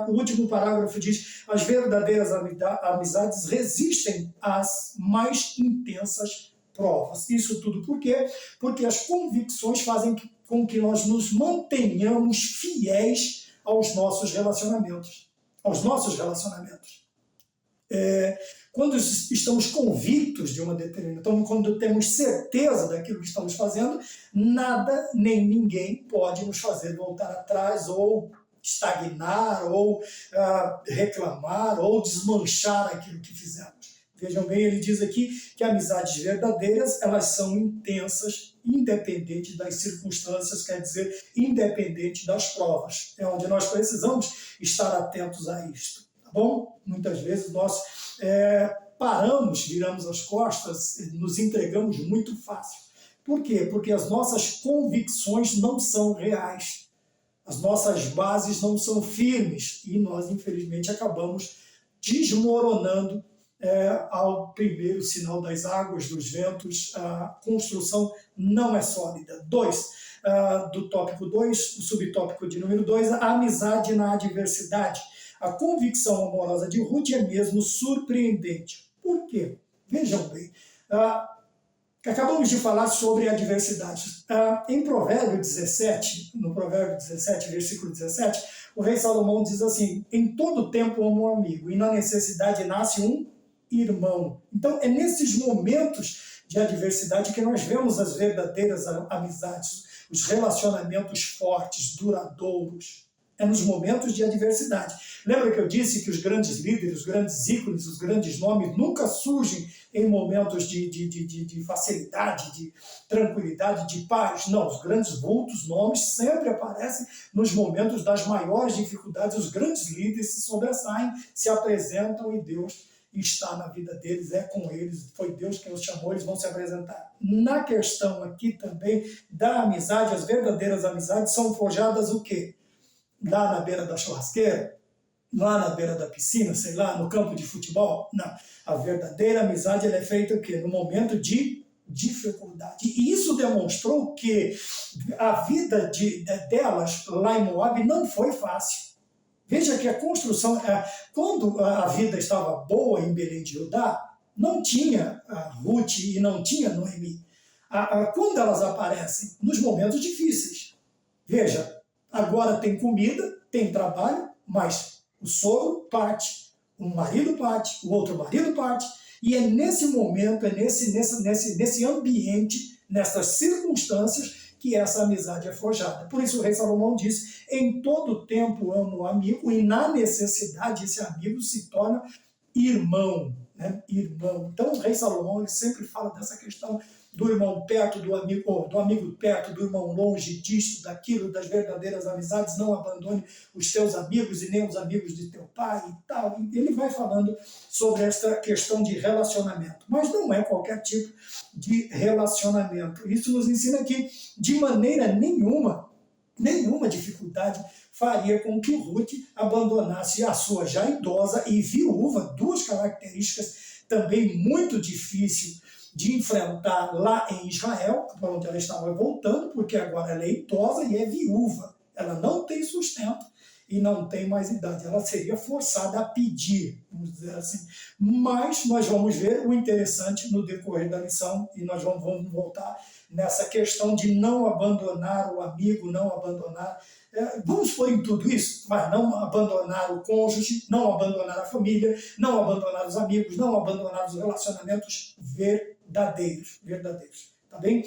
O último parágrafo diz: as verdadeiras amizades resistem às mais intensas provas. Isso tudo por quê? Porque as convicções fazem com que nós nos mantenhamos fiéis aos nossos relacionamentos. Quando estamos convictos de uma determinada, então, quando temos certeza daquilo que estamos fazendo, nada nem ninguém pode nos fazer voltar atrás ou estagnar, ou reclamar, ou desmanchar aquilo que fizemos. Vejam bem, ele diz aqui que amizades verdadeiras, elas são intensas, independente das circunstâncias, quer dizer, independente das provas. É onde nós precisamos estar atentos a isto, tá bom? Muitas vezes nós paramos, viramos as costas, nos entregamos muito fácil. Por quê? Porque as nossas convicções não são reais. As nossas bases não são firmes e nós, infelizmente, acabamos desmoronando ao primeiro sinal das águas, dos ventos. A construção não é sólida. Do tópico 2, o subtópico de número 2, a amizade na adversidade. A convicção amorosa de Ruth é mesmo surpreendente. Por quê? Vejam bem, acabamos de falar sobre adversidade. Em Provérbio 17, no Provérbio 17, versículo 17, o rei Salomão diz assim: em todo tempo amo um amigo, e na necessidade nasce um irmão. Então, é nesses momentos de adversidade que nós vemos as verdadeiras amizades, os relacionamentos fortes, duradouros. É nos momentos de adversidade. Lembra que eu disse que os grandes líderes, os grandes ícones, os grandes nomes nunca surgem em momentos de facilidade, de tranquilidade, de paz? Não, os grandes vultos, nomes, sempre aparecem nos momentos das maiores dificuldades. Os grandes líderes se sobressaem, se apresentam e Deus está na vida deles, é com eles, foi Deus quem os chamou, eles vão se apresentar. Na questão aqui também da amizade, as verdadeiras amizades são forjadas o quê? Lá na beira da churrasqueira? lá na beira da piscina, sei lá, no campo de futebol. Não. A verdadeira amizade ela é feita o quê? No momento de dificuldade. E isso demonstrou que a vida delas lá em Moabe não foi fácil. Veja que a construção, quando a vida estava boa em Belém de Judá, não tinha a Ruth e não tinha Noemi. Quando elas aparecem? Nos momentos difíceis. Veja, agora tem comida, tem trabalho, mas o sogro parte, um marido parte, o outro marido parte, e é nesse momento, é nesse ambiente, nessas circunstâncias, que essa amizade é forjada. Por isso o rei Salomão disse, em todo tempo amo o amigo, e na necessidade esse amigo se torna irmão. Né? Irmão. Então o rei Salomão ele sempre fala dessa questão do irmão perto, do amigo perto, do irmão longe, disto, daquilo, das verdadeiras amizades, não abandone os teus amigos e nem os amigos de teu pai e tal. Ele vai falando sobre esta questão de relacionamento, mas não é qualquer tipo de relacionamento. Isso nos ensina que, de maneira nenhuma dificuldade faria com que Ruth abandonasse a sua já idosa e viúva, duas características também muito difíceis de enfrentar lá em Israel, para onde ela estava voltando, porque agora ela é idosa e é viúva. Ela não tem sustento e não tem mais idade. Ela seria forçada a pedir, vamos dizer assim. Mas nós vamos ver o interessante no decorrer da lição e nós vamos voltar nessa questão de não abandonar o amigo, não abandonar... vamos pôr em tudo isso, mas não abandonar o cônjuge, não abandonar a família, não abandonar os amigos, não abandonar os relacionamentos verdadeiros. Tá bem?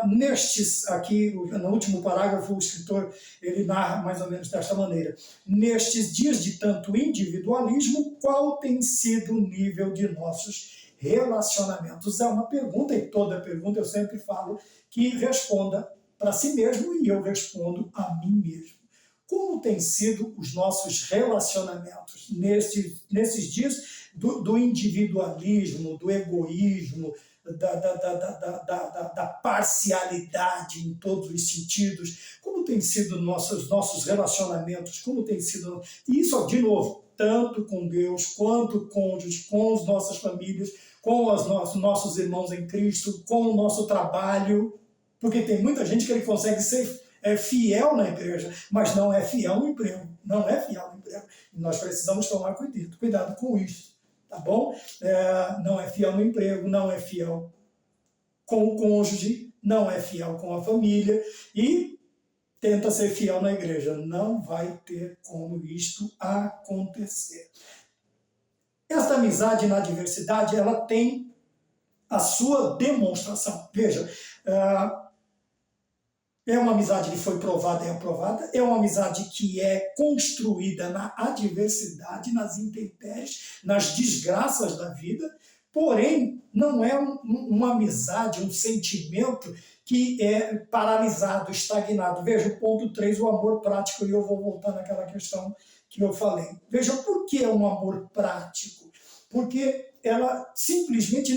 Nestes aqui, no último parágrafo, o escritor ele narra mais ou menos desta maneira. Nestes dias de tanto individualismo, qual tem sido o nível de nossos relacionamentos? É uma pergunta, e toda pergunta eu sempre falo que responda para si mesmo e eu respondo a mim mesmo. Como tem sido os nossos relacionamentos nesses dias do individualismo, do egoísmo, da parcialidade em todos os sentidos? Como tem sido nossos relacionamentos? Como tem sido... E isso, de novo, tanto com Deus, quanto com as nossas famílias, com os nossos irmãos em Cristo, com o nosso trabalho, porque tem muita gente que ele consegue ser fiel na igreja, mas não é fiel no emprego. Não é fiel no emprego. E nós precisamos tomar cuidado com isso, tá bom? Não é fiel no emprego, não é fiel com o cônjuge, não é fiel com a família e tenta ser fiel na igreja. Não vai ter como isto acontecer. Esta amizade na adversidade, ela tem a sua demonstração. Veja, é uma amizade que foi provada e aprovada, é uma amizade que é construída na adversidade, nas intempéries, nas desgraças da vida, porém, não é uma amizade, um sentimento que é paralisado, estagnado. Veja o ponto 3, o amor prático, e eu vou voltar naquela questão que eu falei. Veja, por que é um amor prático? Porque ela simplesmente,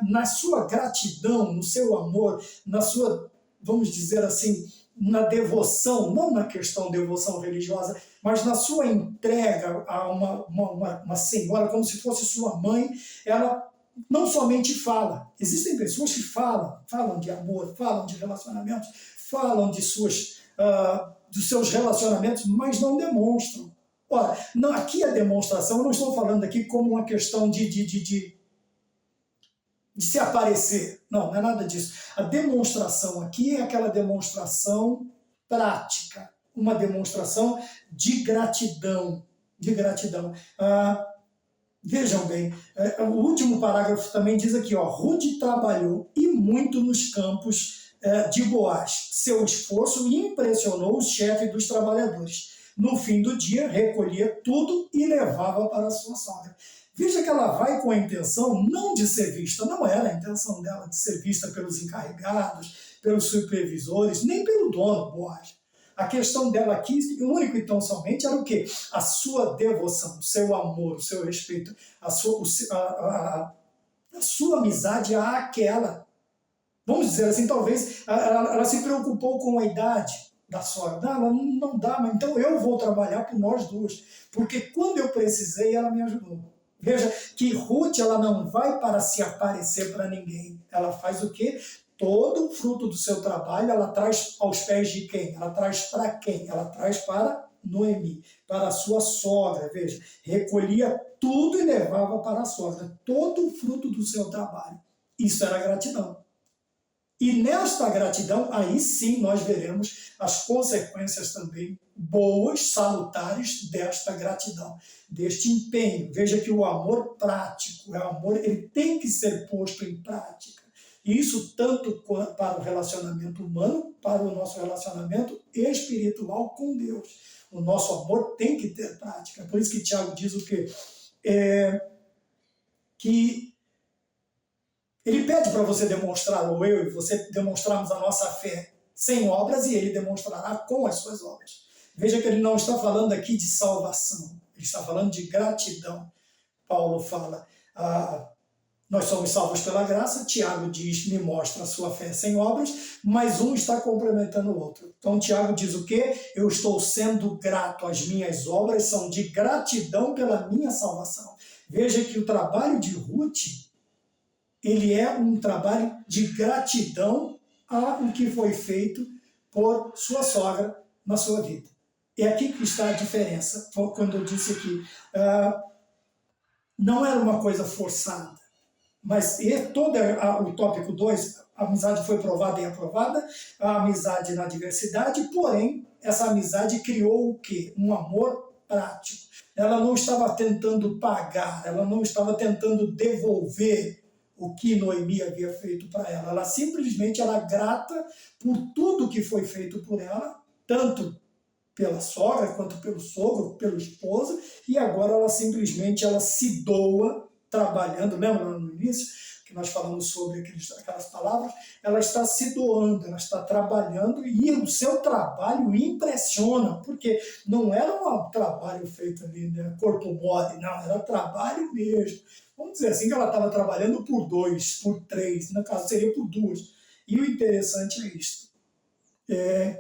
na sua gratidão, no seu amor, na sua, vamos dizer assim, na devoção, não na questão de devoção religiosa, mas na sua entrega a uma senhora, como se fosse sua mãe, ela não somente fala. Existem pessoas que falam de amor, falam de relacionamentos, falam dos seus relacionamentos, mas não demonstram. Ora, aqui a demonstração, eu não estou falando aqui como uma questão de se aparecer. Não é nada disso. A demonstração aqui é aquela demonstração prática, uma demonstração de gratidão. Vejam bem, o último parágrafo também diz aqui, Ruth trabalhou e muito nos campos de Boaz. Seu esforço impressionou o chefe dos trabalhadores. No fim do dia, recolhia tudo e levava para a sua sogra. Veja que ela vai com a intenção não de ser vista, não era a intenção dela de ser vista pelos encarregados, pelos supervisores, nem pelo dono, Boaz. A questão dela aqui, o único e tão somente, era o quê? A sua devoção, o seu amor, o seu respeito, a sua amizade àquela. Vamos dizer assim, talvez ela se preocupou com a idade. da sogra. Não, ela não dá, mas então eu vou trabalhar por nós duas, porque quando eu precisei, ela me ajudou. Veja que Ruth, ela não vai para se aparecer para ninguém. Ela faz o quê? Todo o fruto do seu trabalho, ela traz aos pés de quem? Ela traz para quem? Ela traz para Noemi, para a sua sogra. Veja, recolhia tudo e levava para a sogra, todo o fruto do seu trabalho. Isso era gratidão. E nesta gratidão, aí sim nós veremos as consequências também boas, salutares desta gratidão, deste empenho. Veja que o amor prático, o amor, ele tem que ser posto em prática. E isso tanto para o relacionamento humano, para o nosso relacionamento espiritual com Deus. O nosso amor tem que ter prática. Por isso que Tiago diz o quê? Que ele pede para você demonstrar, ou eu e você demonstrarmos a nossa fé sem obras, e ele demonstrará com as suas obras. Veja que ele não está falando aqui de salvação, ele está falando de gratidão. Paulo fala, nós somos salvos pela graça. Tiago diz, me mostra a sua fé sem obras, mas um está complementando o outro. Então Tiago diz o quê? Eu estou sendo grato, as minhas obras são de gratidão pela minha salvação. Veja que o trabalho de Ruth, ele é um trabalho de gratidão ao que foi feito por sua sogra na sua vida. É aqui que está a diferença, quando eu disse aqui, não era uma coisa forçada, mas todo o tópico 2, a amizade foi provada e aprovada, a amizade na diversidade, porém, essa amizade criou o quê? Um amor prático. Ela não estava tentando pagar, ela não estava tentando devolver o que Noemi havia feito para ela. Ela simplesmente era grata por tudo que foi feito por ela, tanto pela sogra, quanto pelo sogro, pelo esposo, e agora ela simplesmente se doa trabalhando. Lembra no início que nós falamos sobre aquelas palavras? Ela está se doando, ela está trabalhando, e o seu trabalho impressiona, porque não era um trabalho feito ali, né, corpo mole, não, era trabalho mesmo. Vamos dizer assim que ela estava trabalhando por 2, por 3, no caso seria por 2. E o interessante é isto,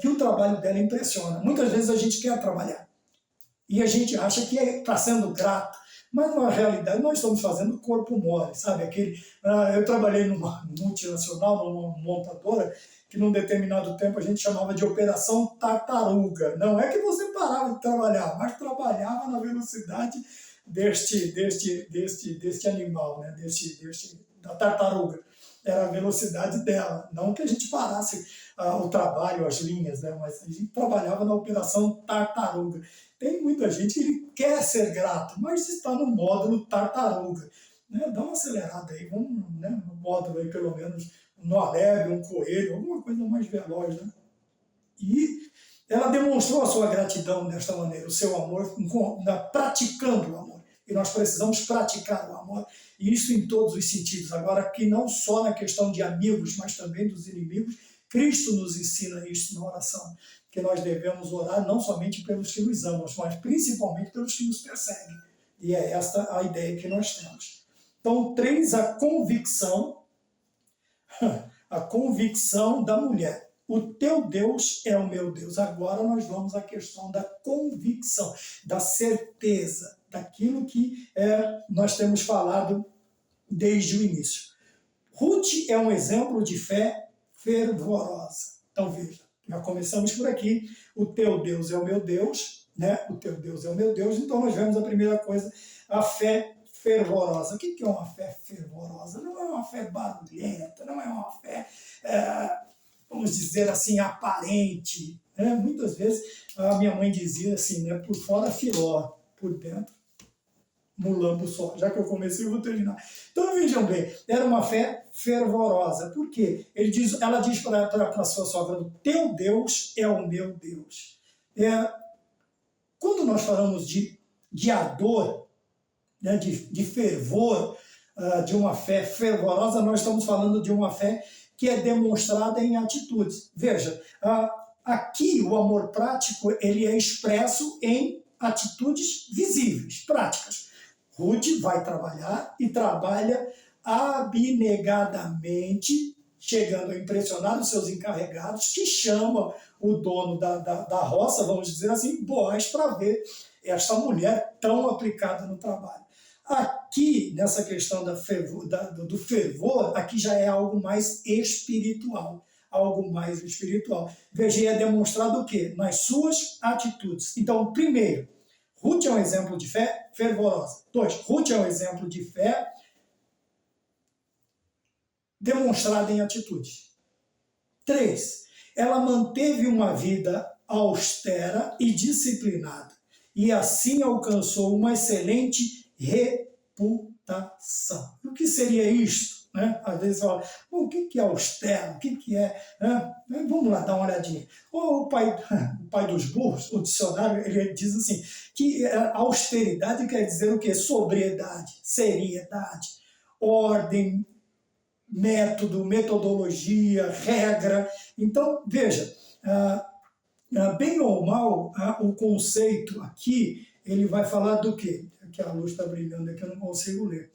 que o trabalho dela impressiona. Muitas vezes a gente quer trabalhar e a gente acha que está sendo grato, mas na realidade nós estamos fazendo corpo mole, sabe? Eu trabalhei numa multinacional, numa montadora, que num determinado tempo a gente chamava de operação tartaruga. Não é que você parava de trabalhar, mas trabalhava na velocidade deste animal, né? Da tartaruga. Era a velocidade dela. Não que a gente parasse o trabalho, as linhas, né? Mas a gente trabalhava na operação tartaruga. Tem muita gente que quer ser grato, mas está no módulo tartaruga. Né? Dá uma acelerada aí, vamos, né, no módulo aí, pelo menos, no alegre, um coelho, alguma coisa mais veloz. Né? E ela demonstrou a sua gratidão desta maneira, o seu amor, praticando o amor. E nós precisamos praticar o amor, e isso em todos os sentidos. Agora, que não só na questão de amigos, mas também dos inimigos, Cristo nos ensina isso na oração, que nós devemos orar não somente pelos que nos amam, mas principalmente pelos que nos perseguem. E é esta a ideia que nós temos. Então, 3, a convicção da mulher. O teu Deus é o meu Deus. Agora nós vamos à questão da convicção, da certeza, daquilo que nós temos falado desde o início. Ruth é um exemplo de fé fervorosa. Então veja, já começamos por aqui. O teu Deus é o meu Deus, né? O teu Deus é o meu Deus. Então nós vemos a primeira coisa, a fé fervorosa. O que é uma fé fervorosa? Não é uma fé barulhenta, não é uma fé, vamos dizer assim, aparente. Né? Muitas vezes a minha mãe dizia assim, né? Por fora filó, por dentro mulambo só. Já que eu comecei, eu vou terminar. Então vejam bem, era uma fé fervorosa. Por quê? Ela diz para a sua sogra, o teu Deus é o meu Deus. Quando nós falamos de ardor, né, de fervor, de uma fé fervorosa, nós estamos falando de uma fé que é demonstrada em atitudes. Veja, aqui o amor prático ele é expresso em atitudes visíveis, práticas. Ruth vai trabalhar e trabalha abnegadamente, chegando a impressionar os seus encarregados, que chama o dono da roça, vamos dizer assim, Boaz, para ver esta mulher tão aplicada no trabalho. Aqui, nessa questão do fervor, aqui já é algo mais espiritual. Algo mais espiritual. Veja, é demonstrado o quê? Nas suas atitudes. Então, primeiro, Ruth é um exemplo de fé fervorosa. 2, Ruth é um exemplo de fé demonstrada em atitudes. 3, ela manteve uma vida austera e disciplinada, e assim alcançou uma excelente reputação. O que seria isto? Né? Às vezes fala, o que é austero? O que é? Vamos lá dar uma olhadinha. O pai dos burros, o dicionário, ele diz assim, que austeridade quer dizer o quê? Sobriedade, seriedade, ordem, método, metodologia, regra. Então, veja, bem ou mal, o conceito aqui, ele vai falar do quê? Aqui a luz está brilhando, aqui eu não consigo ler.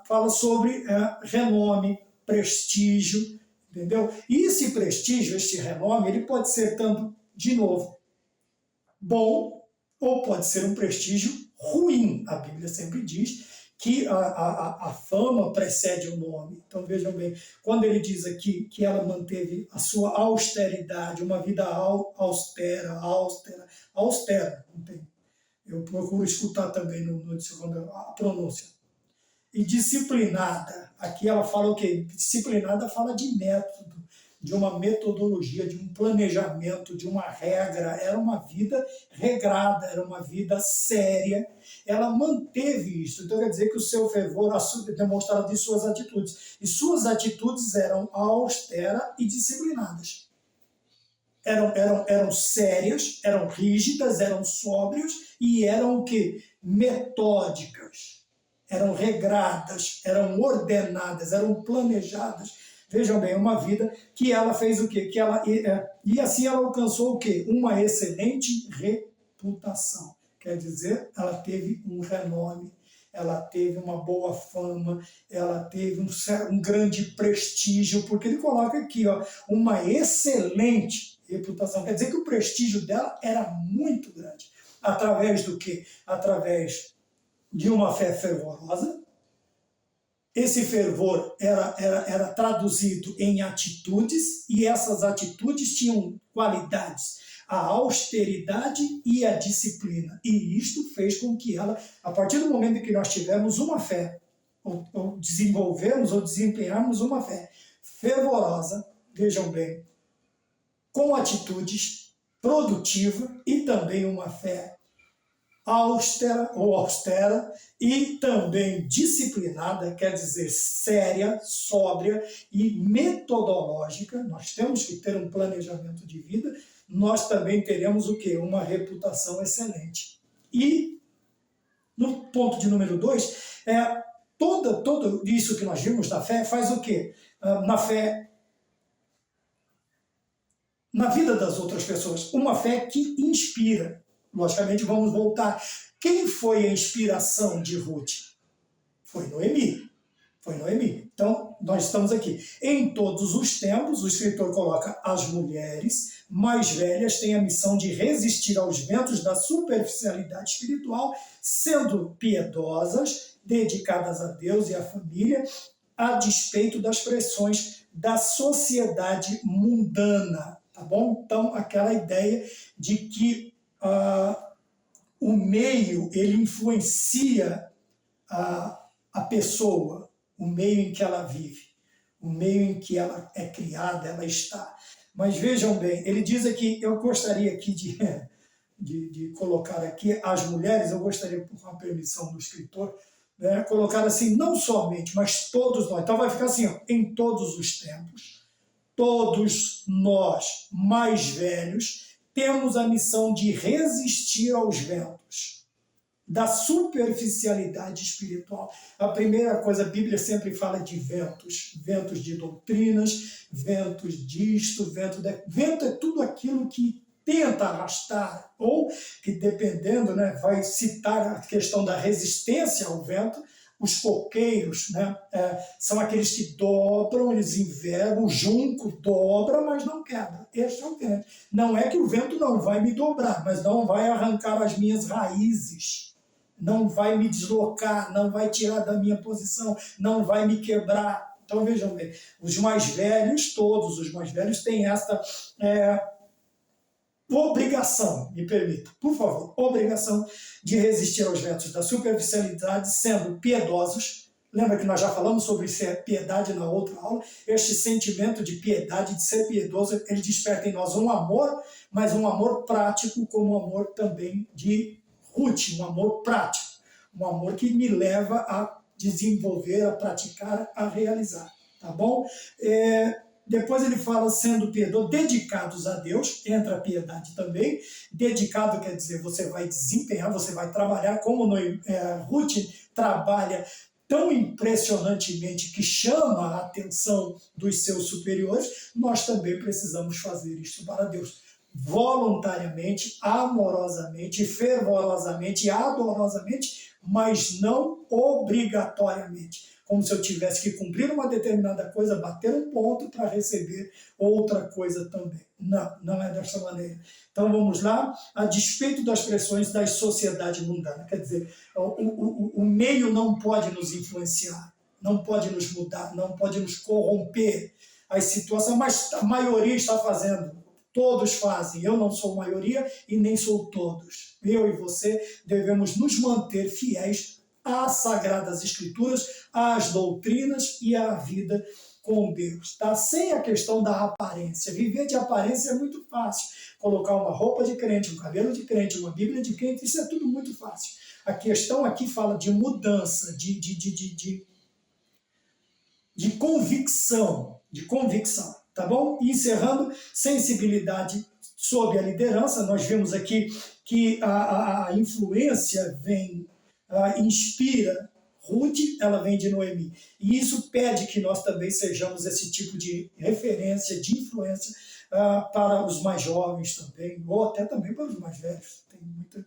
Fala sobre renome, prestígio, entendeu? E esse prestígio, este renome, ele pode ser tanto, de novo, bom, ou pode ser um prestígio ruim. A Bíblia sempre diz que a fama precede o nome. Então vejam bem, quando ele diz aqui que ela manteve a sua austeridade, uma vida austera, não tem. Eu procuro escutar também no segundo a pronúncia. E disciplinada, aqui ela fala o quê? Disciplinada fala de método, de uma metodologia, de um planejamento, de uma regra. Era uma vida regrada, era uma vida séria. Ela manteve isso. Então quer dizer que o seu fervor demonstrava de suas atitudes. E suas atitudes eram austeras e disciplinadas. Eram sérias, eram rígidas, eram sóbrias e eram o quê? Metódicas. Eram regradas, eram ordenadas, eram planejadas. Vejam bem, uma vida que ela fez o quê? E assim ela alcançou o quê? Uma excelente reputação. Quer dizer, ela teve um renome, ela teve uma boa fama, ela teve um grande prestígio, porque ele coloca aqui, uma excelente reputação. Quer dizer que o prestígio dela era muito grande. Através do quê? Através de uma fé fervorosa. Esse fervor era traduzido em atitudes, e essas atitudes tinham qualidades, a austeridade e a disciplina. E isto fez com que ela, a partir do momento em que nós tivemos uma fé, ou desenvolvemos ou desempenhamos uma fé fervorosa, vejam bem, com atitudes, produtiva, e também uma fé austera e também disciplinada, quer dizer, séria, sóbria e metodológica. Nós temos que ter um planejamento de vida, nós também teremos o quê? Uma reputação excelente. E no ponto de número 2, todo isso que nós vimos da fé faz o quê? Na fé, na vida das outras pessoas, uma fé que inspira. Logicamente, vamos voltar. Quem foi a inspiração de Ruth? Foi Noemi. Então, nós estamos aqui. Em todos os tempos, o escritor coloca as mulheres mais velhas têm a missão de resistir aos ventos da superficialidade espiritual, sendo piedosas, dedicadas a Deus e à família, a despeito das pressões da sociedade mundana. Tá bom? Então, aquela ideia de que o meio, ele influencia a pessoa, o meio em que ela vive, o meio em que ela é criada, ela está. Mas vejam bem, ele diz aqui, eu gostaria aqui de colocar aqui as mulheres, eu gostaria, com a permissão do escritor, né, colocar assim, não somente, mas todos nós. Então vai ficar assim, em todos os tempos, todos nós mais velhos, temos a missão de resistir aos ventos da superficialidade espiritual. A primeira coisa, a Bíblia sempre fala de ventos, ventos de doutrinas, ventos disto, vento é tudo aquilo que tenta arrastar, ou que dependendo, né, vai citar a questão da resistência ao vento, os coqueiros, né, são aqueles que dobram, eles envergam, o junco dobra, mas não quebra. Este é o vento. Não é que o vento não vai me dobrar, mas não vai arrancar as minhas raízes, não vai me deslocar, não vai tirar da minha posição, não vai me quebrar. Então vejam bem, os mais velhos, todos os mais velhos, têm esta obrigação, me permita, por favor, obrigação de resistir aos ventos da superficialidade, sendo piedosos. Lembra que nós já falamos sobre ser piedade na outra aula? Este sentimento de piedade, de ser piedoso, ele desperta em nós um amor, mas um amor prático, como um amor também de Ruth, um amor prático, um amor que me leva a desenvolver, a praticar, a realizar, tá bom? Depois ele fala sendo piedoso, dedicados a Deus, entra a piedade também. Dedicado quer dizer, você vai desempenhar, você vai trabalhar, como Ruth trabalha tão impressionantemente que chama a atenção dos seus superiores, nós também precisamos fazer isso para Deus. Voluntariamente, amorosamente, fervorosamente, adorosamente, mas não obrigatoriamente. Como se eu tivesse que cumprir uma determinada coisa, bater um ponto para receber outra coisa também. Não, não é dessa maneira. Então vamos lá, a despeito das pressões da sociedade mundana. Quer dizer, o meio não pode nos influenciar, não pode nos mudar, não pode nos corromper as situações, mas a maioria está fazendo. Todos fazem, eu não sou maioria e nem sou todos. Eu e você devemos nos manter fiéis às Sagradas Escrituras, às doutrinas e à vida com Deus. Tá? Sem a questão da aparência. Viver de aparência é muito fácil. Colocar uma roupa de crente, um cabelo de crente, uma Bíblia de crente, isso é tudo muito fácil. A questão aqui fala de mudança, de convicção, tá bom? E encerrando, sensibilidade sob a liderança. Nós vimos aqui que a influência inspira Ruth, ela vem de Noemi. E isso pede que nós também sejamos esse tipo de referência, de influência para os mais jovens também, ou até também para os mais velhos. Tem muita,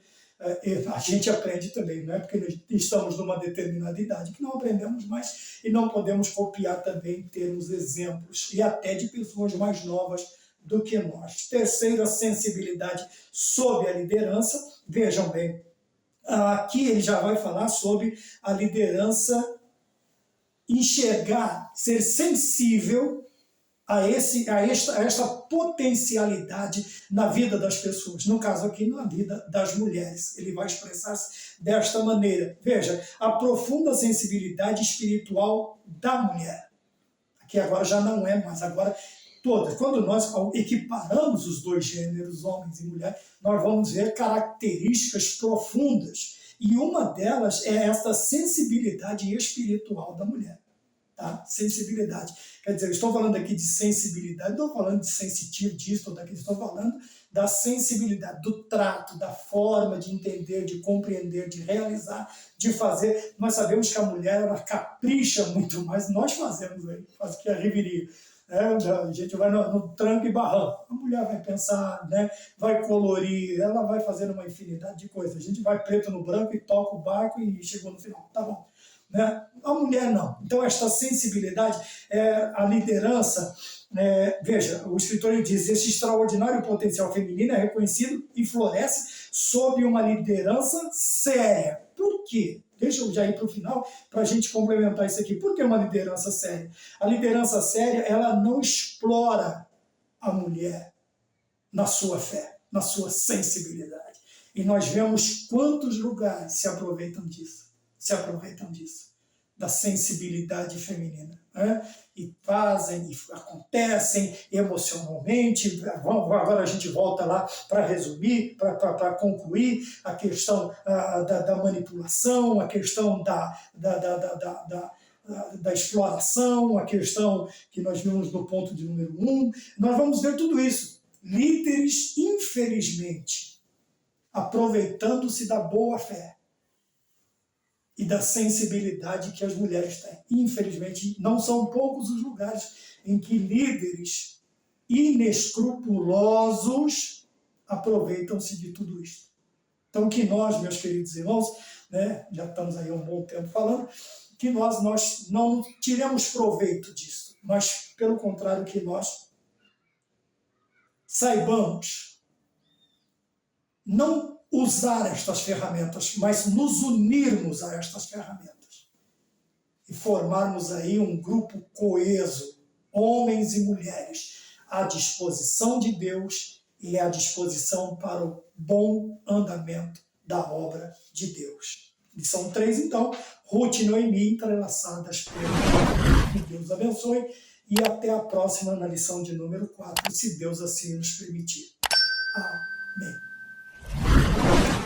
a gente aprende também, não é porque nós estamos numa determinada idade que não aprendemos mais e não podemos copiar também termos exemplos, e até de pessoas mais novas do que nós. Terceiro, a sensibilidade sob a liderança. Vejam bem, aqui ele já vai falar sobre a liderança enxergar, ser sensível a esta potencialidade na vida das pessoas. No caso aqui, na vida das mulheres. Ele vai expressar-se desta maneira. Veja, a profunda sensibilidade espiritual da mulher. Aqui agora já não é mais, agora todas. Quando nós equiparamos os dois gêneros, homens e mulheres, nós vamos ver características profundas. E uma delas é esta sensibilidade espiritual da mulher. Tá? Sensibilidade. Quer dizer, eu estou falando aqui de sensibilidade, não estou falando de sensitivo, disso ou daquilo, estou falando da sensibilidade, do trato, da forma de entender, de compreender, de realizar, de fazer. Nós sabemos que a mulher, ela capricha muito mais, nós fazemos aí, faz que a reveria. A gente vai no tranco e barranco. A mulher vai pensar, né, vai colorir, ela vai fazer uma infinidade de coisas. A gente vai preto no branco e toca o barco e chegou no final. Tá bom. Né? A mulher não. Então, esta sensibilidade, a liderança, veja, o escritor diz, esse extraordinário potencial feminino é reconhecido e floresce sob uma liderança séria. Por quê? Deixa eu já ir para o final para a gente complementar isso aqui. Por que uma liderança séria? A liderança séria, ela não explora a mulher na sua fé, na sua sensibilidade. E nós vemos quantos lugares se aproveitam disso, da sensibilidade feminina. Né? E fazem, e acontecem emocionalmente. Agora a gente volta lá para resumir, para concluir a questão da manipulação, a questão da exploração, a questão que nós vimos no ponto de número 1. Nós vamos ver tudo isso. Líderes, infelizmente, aproveitando-se da boa fé e da sensibilidade que as mulheres têm. Infelizmente, não são poucos os lugares em que líderes inescrupulosos aproveitam-se de tudo isso. Então, que nós, meus queridos irmãos, né, já estamos aí há um bom tempo falando, que nós não tiremos proveito disso, mas, pelo contrário, que nós saibamos não usar estas ferramentas, mas nos unirmos a estas ferramentas e formarmos aí um grupo coeso, homens e mulheres, à disposição de Deus e à disposição para o bom andamento da obra de Deus. Lição 3, então, Ruth e Noemi entrelaçadas pelo que Deus abençoe, e até a próxima na lição de número 4, se Deus assim nos permitir.